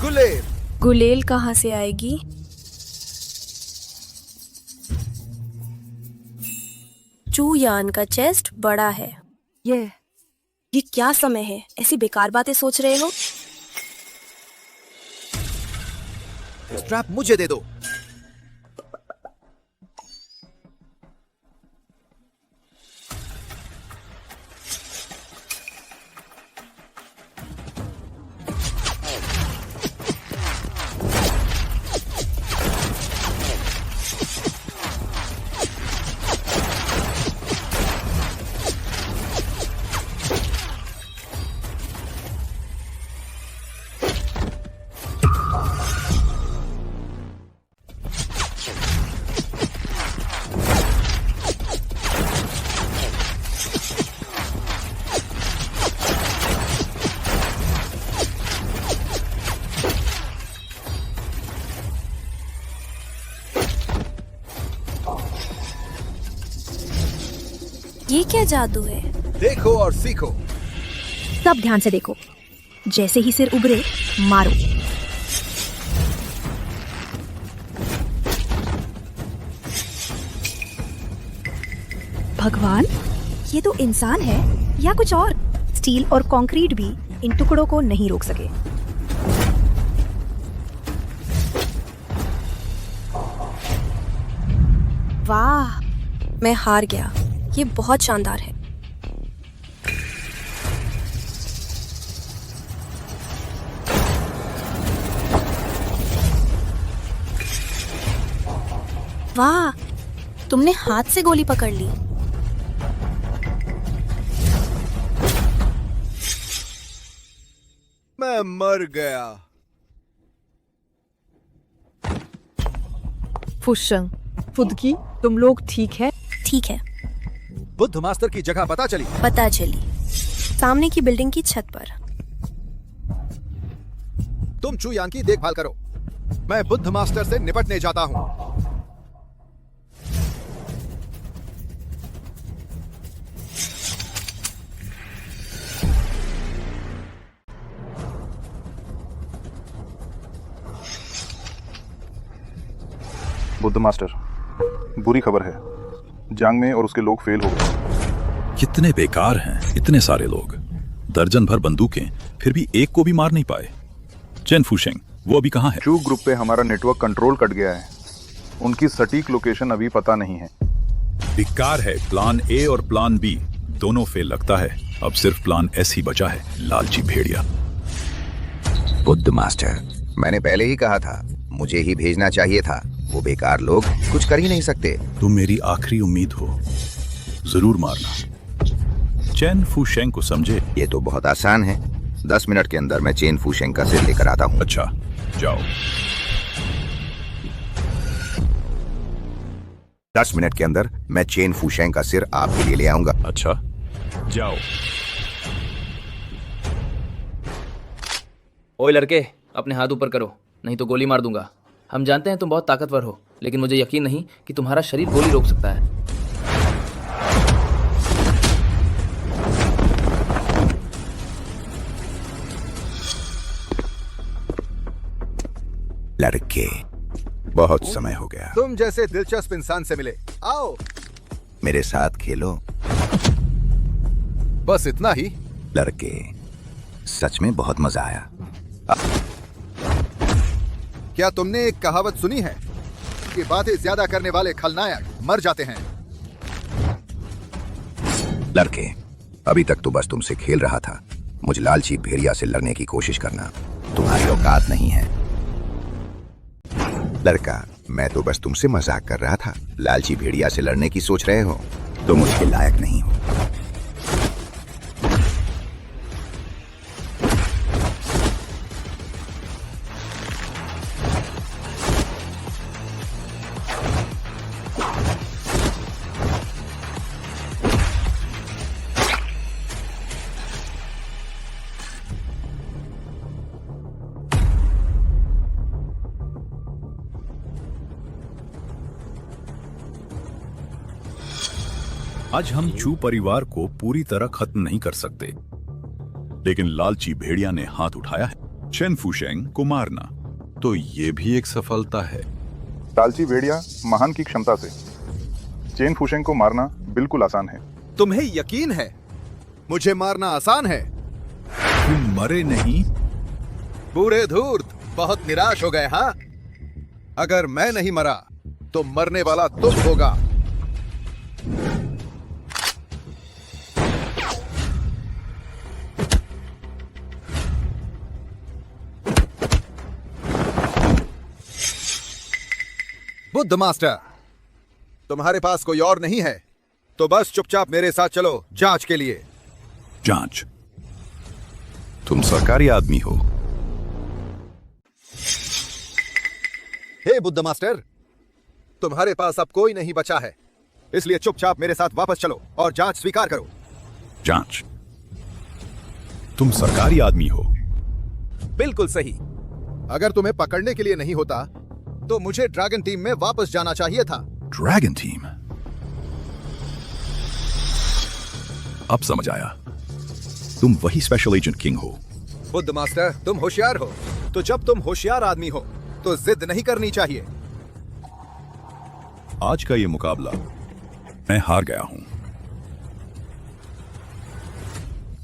गुलेल।
गुलेल कहाँ से आएगी? चूयान का चेस्ट बड़ा है। ये क्या समय है? ऐसी बेकार बातें सोच रहे हो?
स्ट्रैप मुझे दे दो।
ये क्या जादू है?
देखो और सीखो।
सब ध्यान से देखो। जैसे ही सिर उभरे, मारो। भगवान, ये तो इंसान है या कुछ और? स्टील और कंक्रीट भी इन टुकड़ों को नहीं रोक सके।
वाह, मैं हार गया। ये बहुत शानदार है। वाह, तुमने हाथ से गोली पकड़ ली।
मैं मर गया।
फुशंग, फुदकी, तुम लोग ठीक है?
ठीक है।
बुद्ध मास्टर की जगह पता चली?
पता चली, सामने की बिल्डिंग की छत पर।
तुम चूयान की देखभाल करो, मैं बुद्ध मास्टर से निपटने जाता हूं।
बुद्ध मास्टर, बुरी खबर है, जांग में और उसके लोग फेल हो गए।
कितने बेकार हैं इतने सारे लोग, दर्जन भर बंदूकें, फिर भी एक को भी मार नहीं पाए। चेन फुशेंग, वो अभी कहाँ है?
चू ग्रुप पे हमारा नेटवर्क कंट्रोल कट गया है। उनकी सटीक लोकेशन अभी पता नहीं है।
बेकार है। प्लान ए और प्लान बी दोनों फेल लगता है। अब सिर्फ प्लान एस ही बचा है, लालची भेड़िया।
बुद्ध मास्टर, मैंने पहले ही कहा था, मुझे ही भेजना चाहिए था। वो बेकार लोग कुछ कर ही नहीं सकते।
तुम मेरी आखिरी उम्मीद हो, जरूर मारना। चेन फुशेंग को समझे?
ये तो बहुत आसान है। 10 मिनट के अंदर मैं चेन फुशेंग का सिर लेकर आता हूँ।
अच्छा, जाओ।
10 मिनट के अंदर मैं चेन फुशेंग का सिर आपके लिए ले आऊंगा।
अच्छा, जाओ।
ओए लड़के, अपने हाथ ऊपर करो, नहीं तो गोली मार दूंगा। हम जानते हैं तुम बहुत ताकतवर हो, लेकिन मुझे यकीन नहीं कि तुम्हारा शरीर गोली रोक सकता है।
लड़के, बहुत समय हो गया।
तुम जैसे दिलचस्प इंसान से मिले। आओ
मेरे साथ खेलो।
बस इतना ही?
लड़के, सच में बहुत मजा आया।
क्या तुमने एक कहावत सुनी है कि बातें ज्यादा करने वाले खलनायक मर जाते हैं?
लड़के, अभी तक तो बस तुमसे खेल रहा था। मुझ लालची भेड़िया से लड़ने की कोशिश करना तुम्हारी औकात नहीं है। लड़का, मैं तो बस तुमसे मजाक कर रहा था। लालची भेड़िया से लड़ने की सोच रहे हो तो मुझके लायक नहीं हो।
आज हम चू परिवार को पूरी तरह खत्म नहीं कर सकते, लेकिन लालची भेड़िया ने हाथ उठाया है चेन फूशेंग को मारना, तो ये भी एक सफलता है।
लालची भेड़िया महान की क्षमता से चेन फूशेंग को मारना बिल्कुल आसान है।
तुम्हें यकीन है मुझे मारना आसान है?
तुम मरे नहीं?
पूरे धूर्त बहुत निराश हो गए। हाँ, अगर मैं नहीं मरा तो मरने वाला तुम होगा। बुद्ध मास्टर, तुम्हारे पास कोई और नहीं है तो बस चुपचाप मेरे साथ चलो जांच के लिए।
जांच? तुम सरकारी आदमी हो।
हे बुद्ध मास्टर, तुम्हारे पास अब कोई नहीं बचा है, इसलिए चुपचाप मेरे साथ वापस चलो और जांच स्वीकार करो।
जांच? तुम सरकारी आदमी हो।
बिल्कुल सही। अगर तुम्हें पकड़ने के लिए नहीं होता तो मुझे ड्रैगन टीम में वापस जाना चाहिए था।
Dragon team? अब समझ आया, तुम वही स्पेशल एजेंट किंग हो।
बुद्ध मास्टर, तुम होशियार हो, तो जब तुम होशियार आदमी हो तो जिद नहीं करनी चाहिए।
आज का ये मुकाबला मैं हार गया हूं,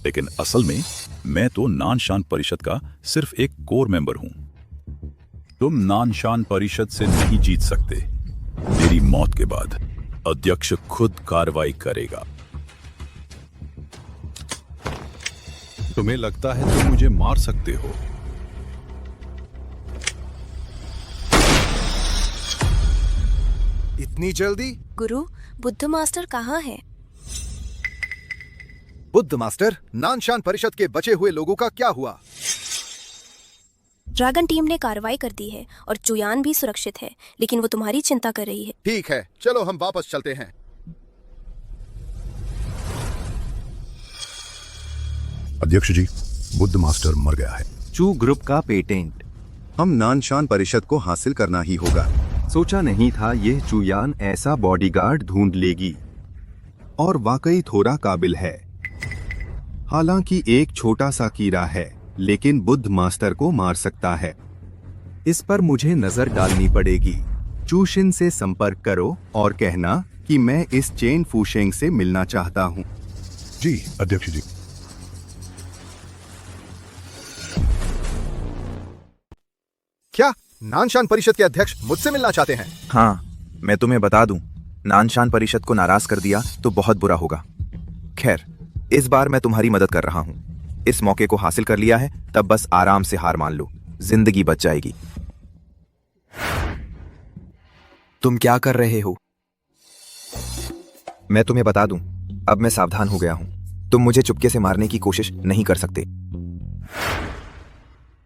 लेकिन असल में मैं तो नानशान परिषद का सिर्फ एक कोर मेंबर हूं। तुम नानशान परिषद से नहीं जीत सकते। मेरी मौत के बाद अध्यक्ष खुद कार्रवाई करेगा। तुम्हें लगता है तुम मुझे मार सकते हो?
इतनी जल्दी?
गुरु, बुद्ध मास्टर कहाँ है?
बुद्ध मास्टर, नानशान परिषद के बचे हुए लोगों का क्या हुआ?
ड्रैगन टीम ने कार्रवाई कर दी है और चुयान भी सुरक्षित है, लेकिन वो तुम्हारी चिंता कर रही है।
ठीक है, चलो हम वापस चलते हैं।
अध्यक्ष जी, बुद्ध मास्टर मर गया है।
चू ग्रुप का पेटेंट
हम नानशान परिषद को हासिल करना ही होगा।
सोचा नहीं था यह चुयान ऐसा बॉडीगार्ड ढूंढ लेगी,
और वाकई थोड़ा काबिल है। हालांकि एक छोटा सा कीड़ा है, लेकिन बुद्ध मास्टर को मार सकता है।
इस पर मुझे नजर डालनी पड़ेगी। चूशिन से संपर्क करो और कहना कि मैं इस चेन फूशेंग से मिलना चाहता हूँ।
जी अध्यक्ष जी।
क्या नानशान परिषद के अध्यक्ष मुझसे मिलना चाहते हैं?
हाँ, मैं तुम्हें बता दूं, नानशान परिषद को नाराज कर दिया तो बहुत बुरा होगा। खैर, इस बार मैं तुम्हारी मदद कर रहा हूँ। इस मौके को हासिल कर लिया है, तब बस आराम से हार मान लो, जिंदगी बच जाएगी। तुम क्या कर रहे हो? मैं तुम्हें बता दूं, अब मैं सावधान हो गया हूं। तुम मुझे चुपके से मारने की कोशिश नहीं कर सकते।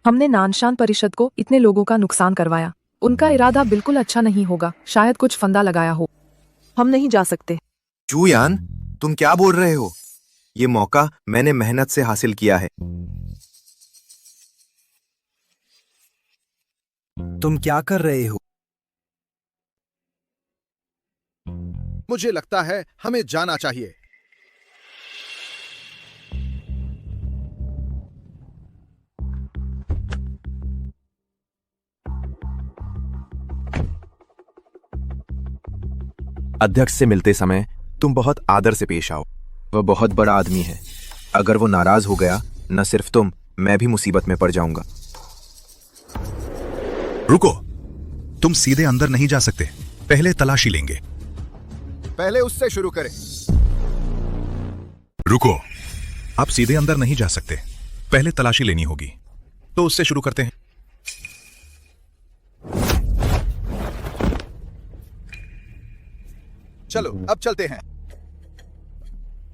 हमने नानशान परिषद को इतने लोगों का नुकसान करवाया। उनका इरादा बिल्कुल अच्छा नहीं होगा। शायद कुछ फंदा लगाया हो। हम नहीं जा सकते।
चूयान, तुम क्या बोल रहे हो? ये मौका मैंने मेहनत से हासिल किया है। तुम क्या कर रहे हो?
मुझे लगता है हमें जाना चाहिए।
अध्यक्ष से मिलते समय तुम बहुत आदर से पेश आओ। वह बहुत बड़ा आदमी है। अगर वो नाराज हो गया, न सिर्फ तुम, मैं भी मुसीबत में पड़ जाऊंगा।
रुको, तुम सीधे अंदर नहीं जा सकते। पहले तलाशी लेंगे।
पहले उससे शुरू करें।
रुको, आप सीधे अंदर नहीं जा सकते, पहले तलाशी लेनी होगी। तो उससे शुरू करते हैं।
चलो अब चलते हैं।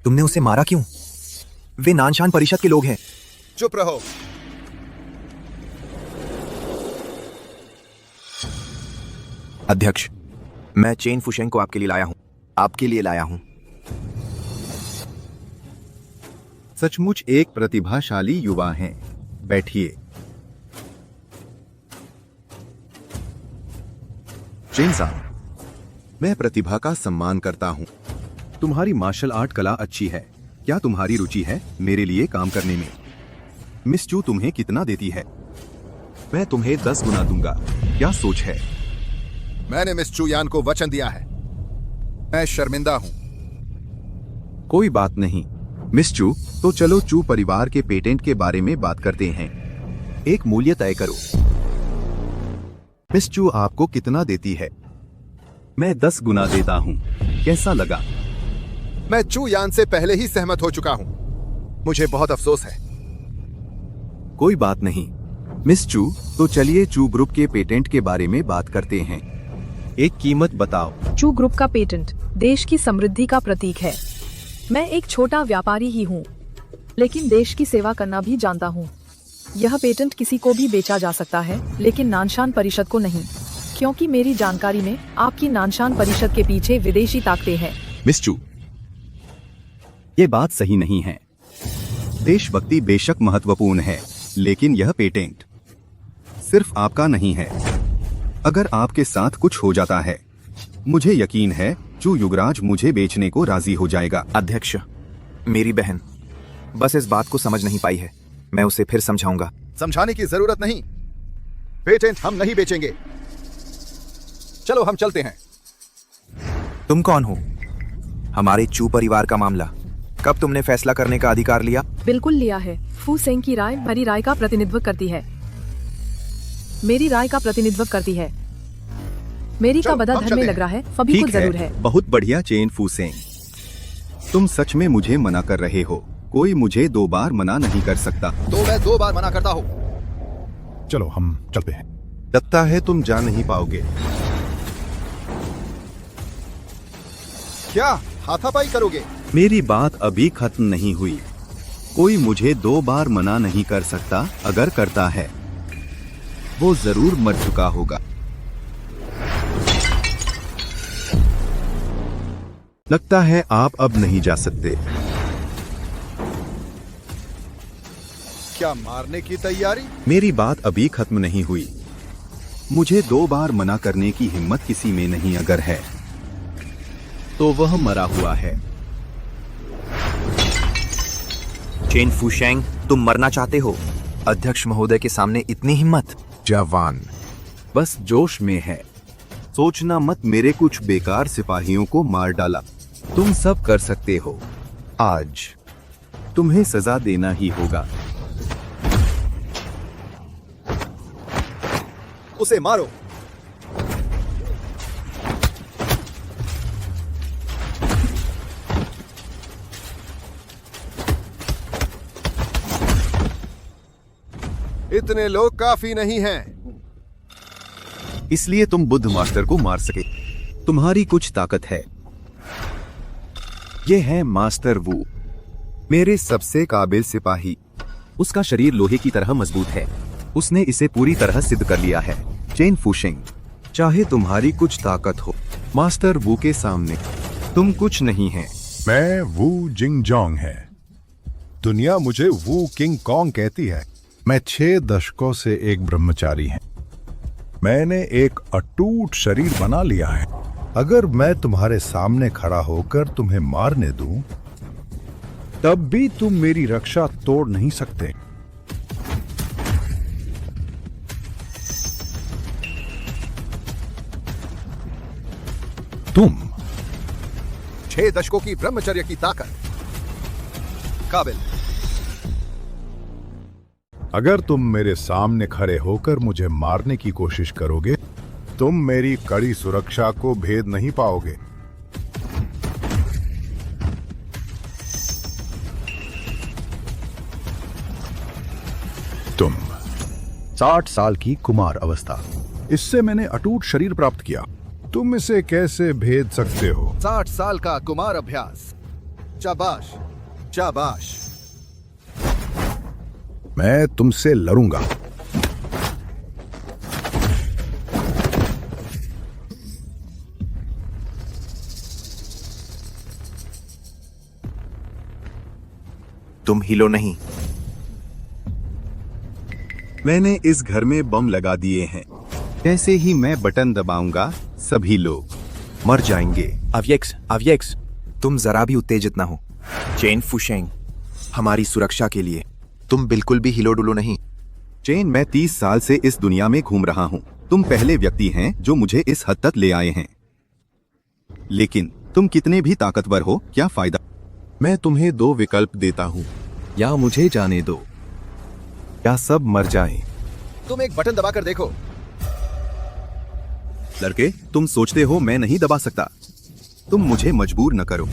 तुमने उसे मारा क्यों? वे नानशान परिषद के लोग हैं।
चुप रहो।
अध्यक्ष, मैं चेन फुशेंग को आपके लिए लाया हूं। आपके लिए लाया हूं।
सचमुच एक प्रतिभाशाली युवा हैं। बैठिए। चेन साहब, मैं प्रतिभा का सम्मान करता हूं। तुम्हारी मार्शल आर्ट कला अच्छी है। क्या तुम्हारी रुचि है मेरे लिए काम करने में? मिस चू तुम्हें कितना देती है? मैं तुम्हें 10 गुना दूंगा। क्या सोच है?
मैंने मिस चू यान को वचन दिया है। मैं शर्मिंदा हूं।
कोई बात नहीं मिस चू, तो चलो चू परिवार के पेटेंट के बारे में बात करते हैं। एक मूल्य तय करो। मिस चू आपको कितना देती है? मैं 10 गुना देता हूं। कैसा लगा?
मैं चू यान से पहले ही सहमत हो चुका हूं। मुझे बहुत अफसोस है।
कोई बात नहीं मिस चू, तो चलिए चू ग्रुप के पेटेंट के बारे में बात करते हैं। एक कीमत बताओ।
चू ग्रुप का पेटेंट देश की समृद्धि का प्रतीक है। मैं एक छोटा व्यापारी ही हूँ, लेकिन देश की सेवा करना भी जानता हूँ। यह पेटेंट किसी को भी बेचा जा सकता है, लेकिन नानशान परिषद को नहीं, क्योंकि मेरी जानकारी में आपकी नानशान परिषद के पीछे विदेशी ताकतें हैं।
मिस चू, ये बात सही नहीं है। देशभक्ति बेशक महत्वपूर्ण है, लेकिन यह पेटेंट सिर्फ आपका नहीं है। अगर आपके साथ कुछ हो जाता है, मुझे यकीन है चू युवराज मुझे बेचने को राजी हो जाएगा।
अध्यक्ष, मेरी बहन बस इस बात को समझ नहीं पाई है। मैं उसे फिर समझाऊंगा।
समझाने की जरूरत नहीं। पेटेंट हम नहीं बेचेंगे। चलो हम चलते हैं।
तुम कौन हो? हमारे चू परिवार का मामला कब तुमने फैसला करने का अधिकार लिया?
बिल्कुल लिया है। फू सेंग की राय मेरी राय का प्रतिनिधित्व करती है। मेरी राय का प्रतिनिधित्व करती है। मेरी का बदा धर्म में लग रहा है, सभी को जरूर है।
बहुत बढ़िया चेन फूसेंग, तुम सच में मुझे मना कर रहे हो। कोई मुझे 2 बार मना नहीं कर सकता।
तो मैं 2 बार मना करता हूँ।
चलो हम चलते हैं।
लगता है तुम जा नहीं पाओगे।
क्या हाथापाई करोगे?
मेरी बात अभी खत्म नहीं हुई। कोई मुझे 2 बार मना नहीं कर सकता। अगर करता है, वो जरूर मर चुका होगा। लगता है आप अब नहीं जा सकते।
क्या मारने की तैयारी?
मेरी बात अभी खत्म नहीं हुई। मुझे 2 बार मना करने की हिम्मत किसी में नहीं अगर है, तो वह मरा हुआ है।
चेन फुशेंग, तुम मरना चाहते हो? अध्यक्ष महोदय के सामने इतनी हिम्मत?
जवान बस जोश में है। सोचना मत मेरे कुछ बेकार सिपाहियों को मार डाला। तुम सब कर सकते हो। आज तुम्हें सजा देना ही होगा।
उसे मारो। इतने लोग काफी नहीं हैं।
इसलिए तुम बुद्ध मास्टर को मार सके। तुम्हारी कुछ ताकत है। ये है मास्टर वू, मेरे सबसे काबिल सिपाही। उसका शरीर लोहे की तरह मजबूत है। उसने इसे पूरी तरह सिद्ध कर लिया है। चेन फुशिंग, चाहे तुम्हारी कुछ ताकत हो, मास्टर वू के सामने तुम कुछ नहीं है।
मैं वू जिंगजोंग है। दुनिया मुझे वू किंग कॉन्ग कहती है। मैं 6 दशकों से एक ब्रह्मचारी हैं। मैंने एक अटूट शरीर बना लिया है। अगर मैं तुम्हारे सामने खड़ा होकर तुम्हें मारने दूं, तब भी तुम मेरी रक्षा तोड़ नहीं सकते। तुम
6 दशकों की ब्रह्मचर्य की ताकत। काबिल।
अगर तुम मेरे सामने खड़े होकर मुझे मारने की कोशिश करोगे, तुम मेरी कड़ी सुरक्षा को भेद नहीं पाओगे। तुम 60 साल की कुमार अवस्था, इससे मैंने अटूट शरीर प्राप्त किया। तुम इसे कैसे भेद सकते हो?
60 साल का कुमार अभ्यास। शाबाश, शाबाश।
मैं तुमसे लड़ूंगा।
तुम हिलो नहीं।
मैंने इस घर में बम लगा दिए हैं। जैसे ही मैं बटन दबाऊंगा सभी लोग
मर जाएंगे। अव्यक्स, तुम जरा भी उत्तेजित ना हो। चेन फुशेंग, हमारी सुरक्षा के लिए तुम बिल्कुल भी हिलो डुलो नहीं।
चेन, मैं 30 साल से इस दुनिया में घूम रहा हूँ। तुम पहले व्यक्ति हैं जो मुझे इस हद तक ले आए हैं। लेकिन तुम कितने भी ताकतवर हो, क्या फायदा?
मैं तुम्हें 2 विकल्प देता हूँ,
या मुझे जाने दो या सब मर जाएं।
तुम एक बटन दबाकर देखो।
लड़के, तुम सोचते हो मैं नहीं दबा सकता। तुम मुझे मजबूर न करो।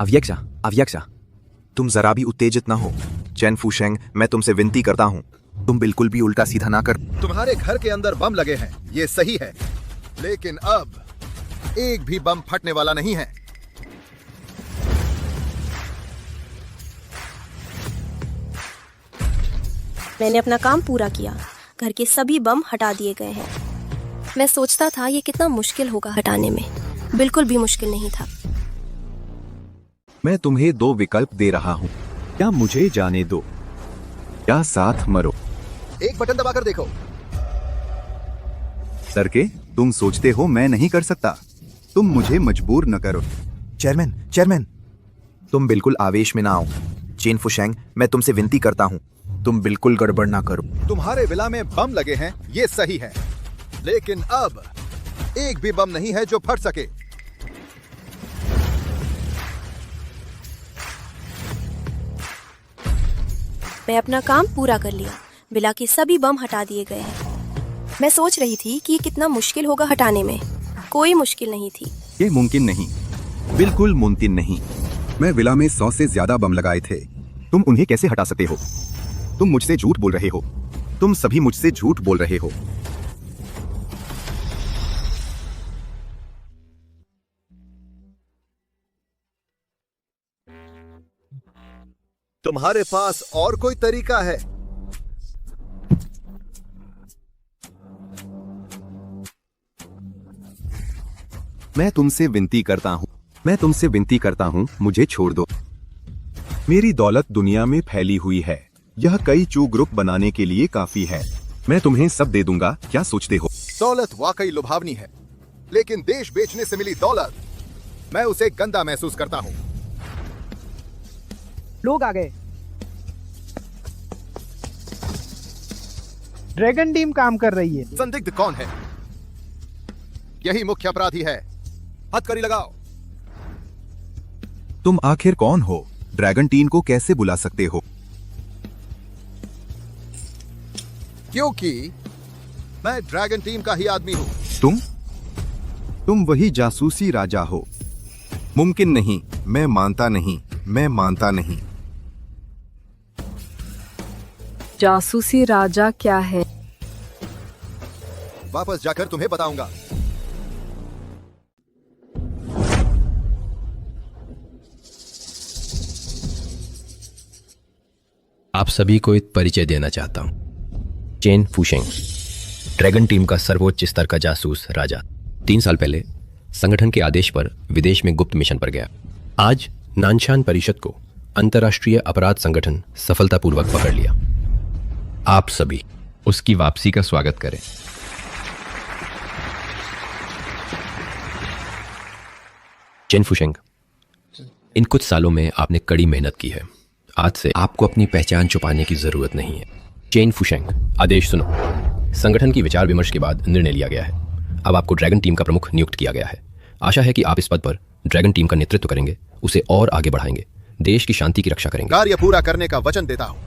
अव्यक्षा, तुम जरा भी उत्तेजित ना हो। चेन फुशेंग, मैं तुमसे विनती करता हूँ, तुम बिल्कुल भी उल्टा सीधा ना कर।
तुम्हारे घर के अंदर बम लगे हैं, ये सही है, लेकिन अब एक भी बम फटने वाला नहीं है।
मैंने अपना काम पूरा किया। घर के सभी बम हटा दिए गए हैं। मैं सोचता था ये कितना मुश्किल होगा हटाने में, बिल्कुल भी मुश्किल नहीं था।
मैं तुम्हें 2 विकल्प दे रहा हूँ, या मुझे जाने दो या साथ मरो।
एक बटन दबाकर देखो।
लड़के, तुम सोचते हो मैं नहीं कर सकता। तुम मुझे मजबूर न करो।
चेयरमैन, तुम बिल्कुल आवेश में ना आओ। चेन फुशेंग, मैं तुमसे विनती करता हूँ, तुम बिल्कुल गड़बड़ ना करो।
तुम्हारे विला में बम लगे हैं, ये सही है, लेकिन अब एक भी बम नहीं है जो फट सके।
मैं अपना काम पूरा कर लिया। विला के सभी बम हटा दिए गए हैं। मैं सोच रही थी कि ये कितना मुश्किल होगा हटाने में। कोई मुश्किल नहीं थी।
ये मुमकिन नहीं, बिल्कुल मुमकिन नहीं। मैं विला में 100 से ज्यादा बम लगाए थे। तुम उन्हें कैसे हटा सकते हो? तुम मुझसे झूठ बोल रहे हो। तुम सभी मुझसे झूठ बोल रहे हो।
तुम्हारे पास और कोई तरीका है?
मैं तुमसे विनती करता हूँ, मुझे छोड़ दो। मेरी दौलत दुनिया में फैली हुई है। यह कई चू ग्रुप बनाने के लिए काफी है। मैं तुम्हें सब दे दूंगा, क्या सोचते हो?
दौलत वाकई लुभावनी है, लेकिन देश बेचने से मिली दौलत, मैं उसे गंदा महसूस करता हूँ।
लोग आ गए। ड्रैगन टीम काम कर रही है।
संदिग्ध कौन है? यही मुख्य अपराधी है। हथकड़ी लगाओ।
तुम आखिर कौन हो? ड्रैगन टीम को कैसे बुला सकते हो?
क्योंकि मैं ड्रैगन टीम का ही आदमी हूं।
तुम वही जासूसी राजा हो। मुमकिन नहीं, मैं मानता नहीं।
जासूसी राजा क्या है?
वापस जाकर तुम्हें बताऊंगा।
आप सभी को एक परिचय देना चाहता हूं। चेन फुशेंग, ड्रैगन टीम का सर्वोच्च स्तर का जासूस राजा। 3 साल पहले संगठन के आदेश पर विदेश में गुप्त मिशन पर गया। आज नानशान परिषद को अंतर्राष्ट्रीय अपराध संगठन सफलतापूर्वक पकड़ लिया। आप सभी उसकी वापसी का स्वागत करें। चेन फुशेंग, इन कुछ सालों में आपने कड़ी मेहनत की है। आज से आपको अपनी पहचान छुपाने की जरूरत नहीं है। चेन फुशेंग, आदेश सुनो। संगठन की विचार विमर्श के बाद निर्णय लिया गया है। अब आपको ड्रैगन टीम का प्रमुख नियुक्त किया गया है। आशा है कि आप इस पद पर ड्रैगन टीम का नेतृत्व करेंगे, उसे और आगे बढ़ाएंगे, देश की शांति की रक्षा करेंगे।
कार्य पूरा करने का वचन देता हूं।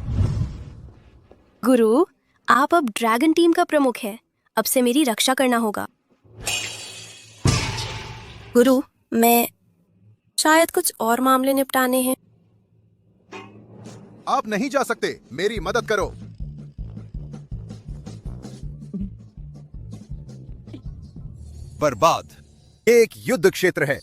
गुरु, आप अब ड्रैगन टीम का प्रमुख हैं। अब से मेरी रक्षा करना होगा। गुरु, मैं शायद कुछ और मामले निपटाने हैं।
आप नहीं जा सकते, मेरी मदद करो। बर्बाद। ये एक युद्ध क्षेत्र है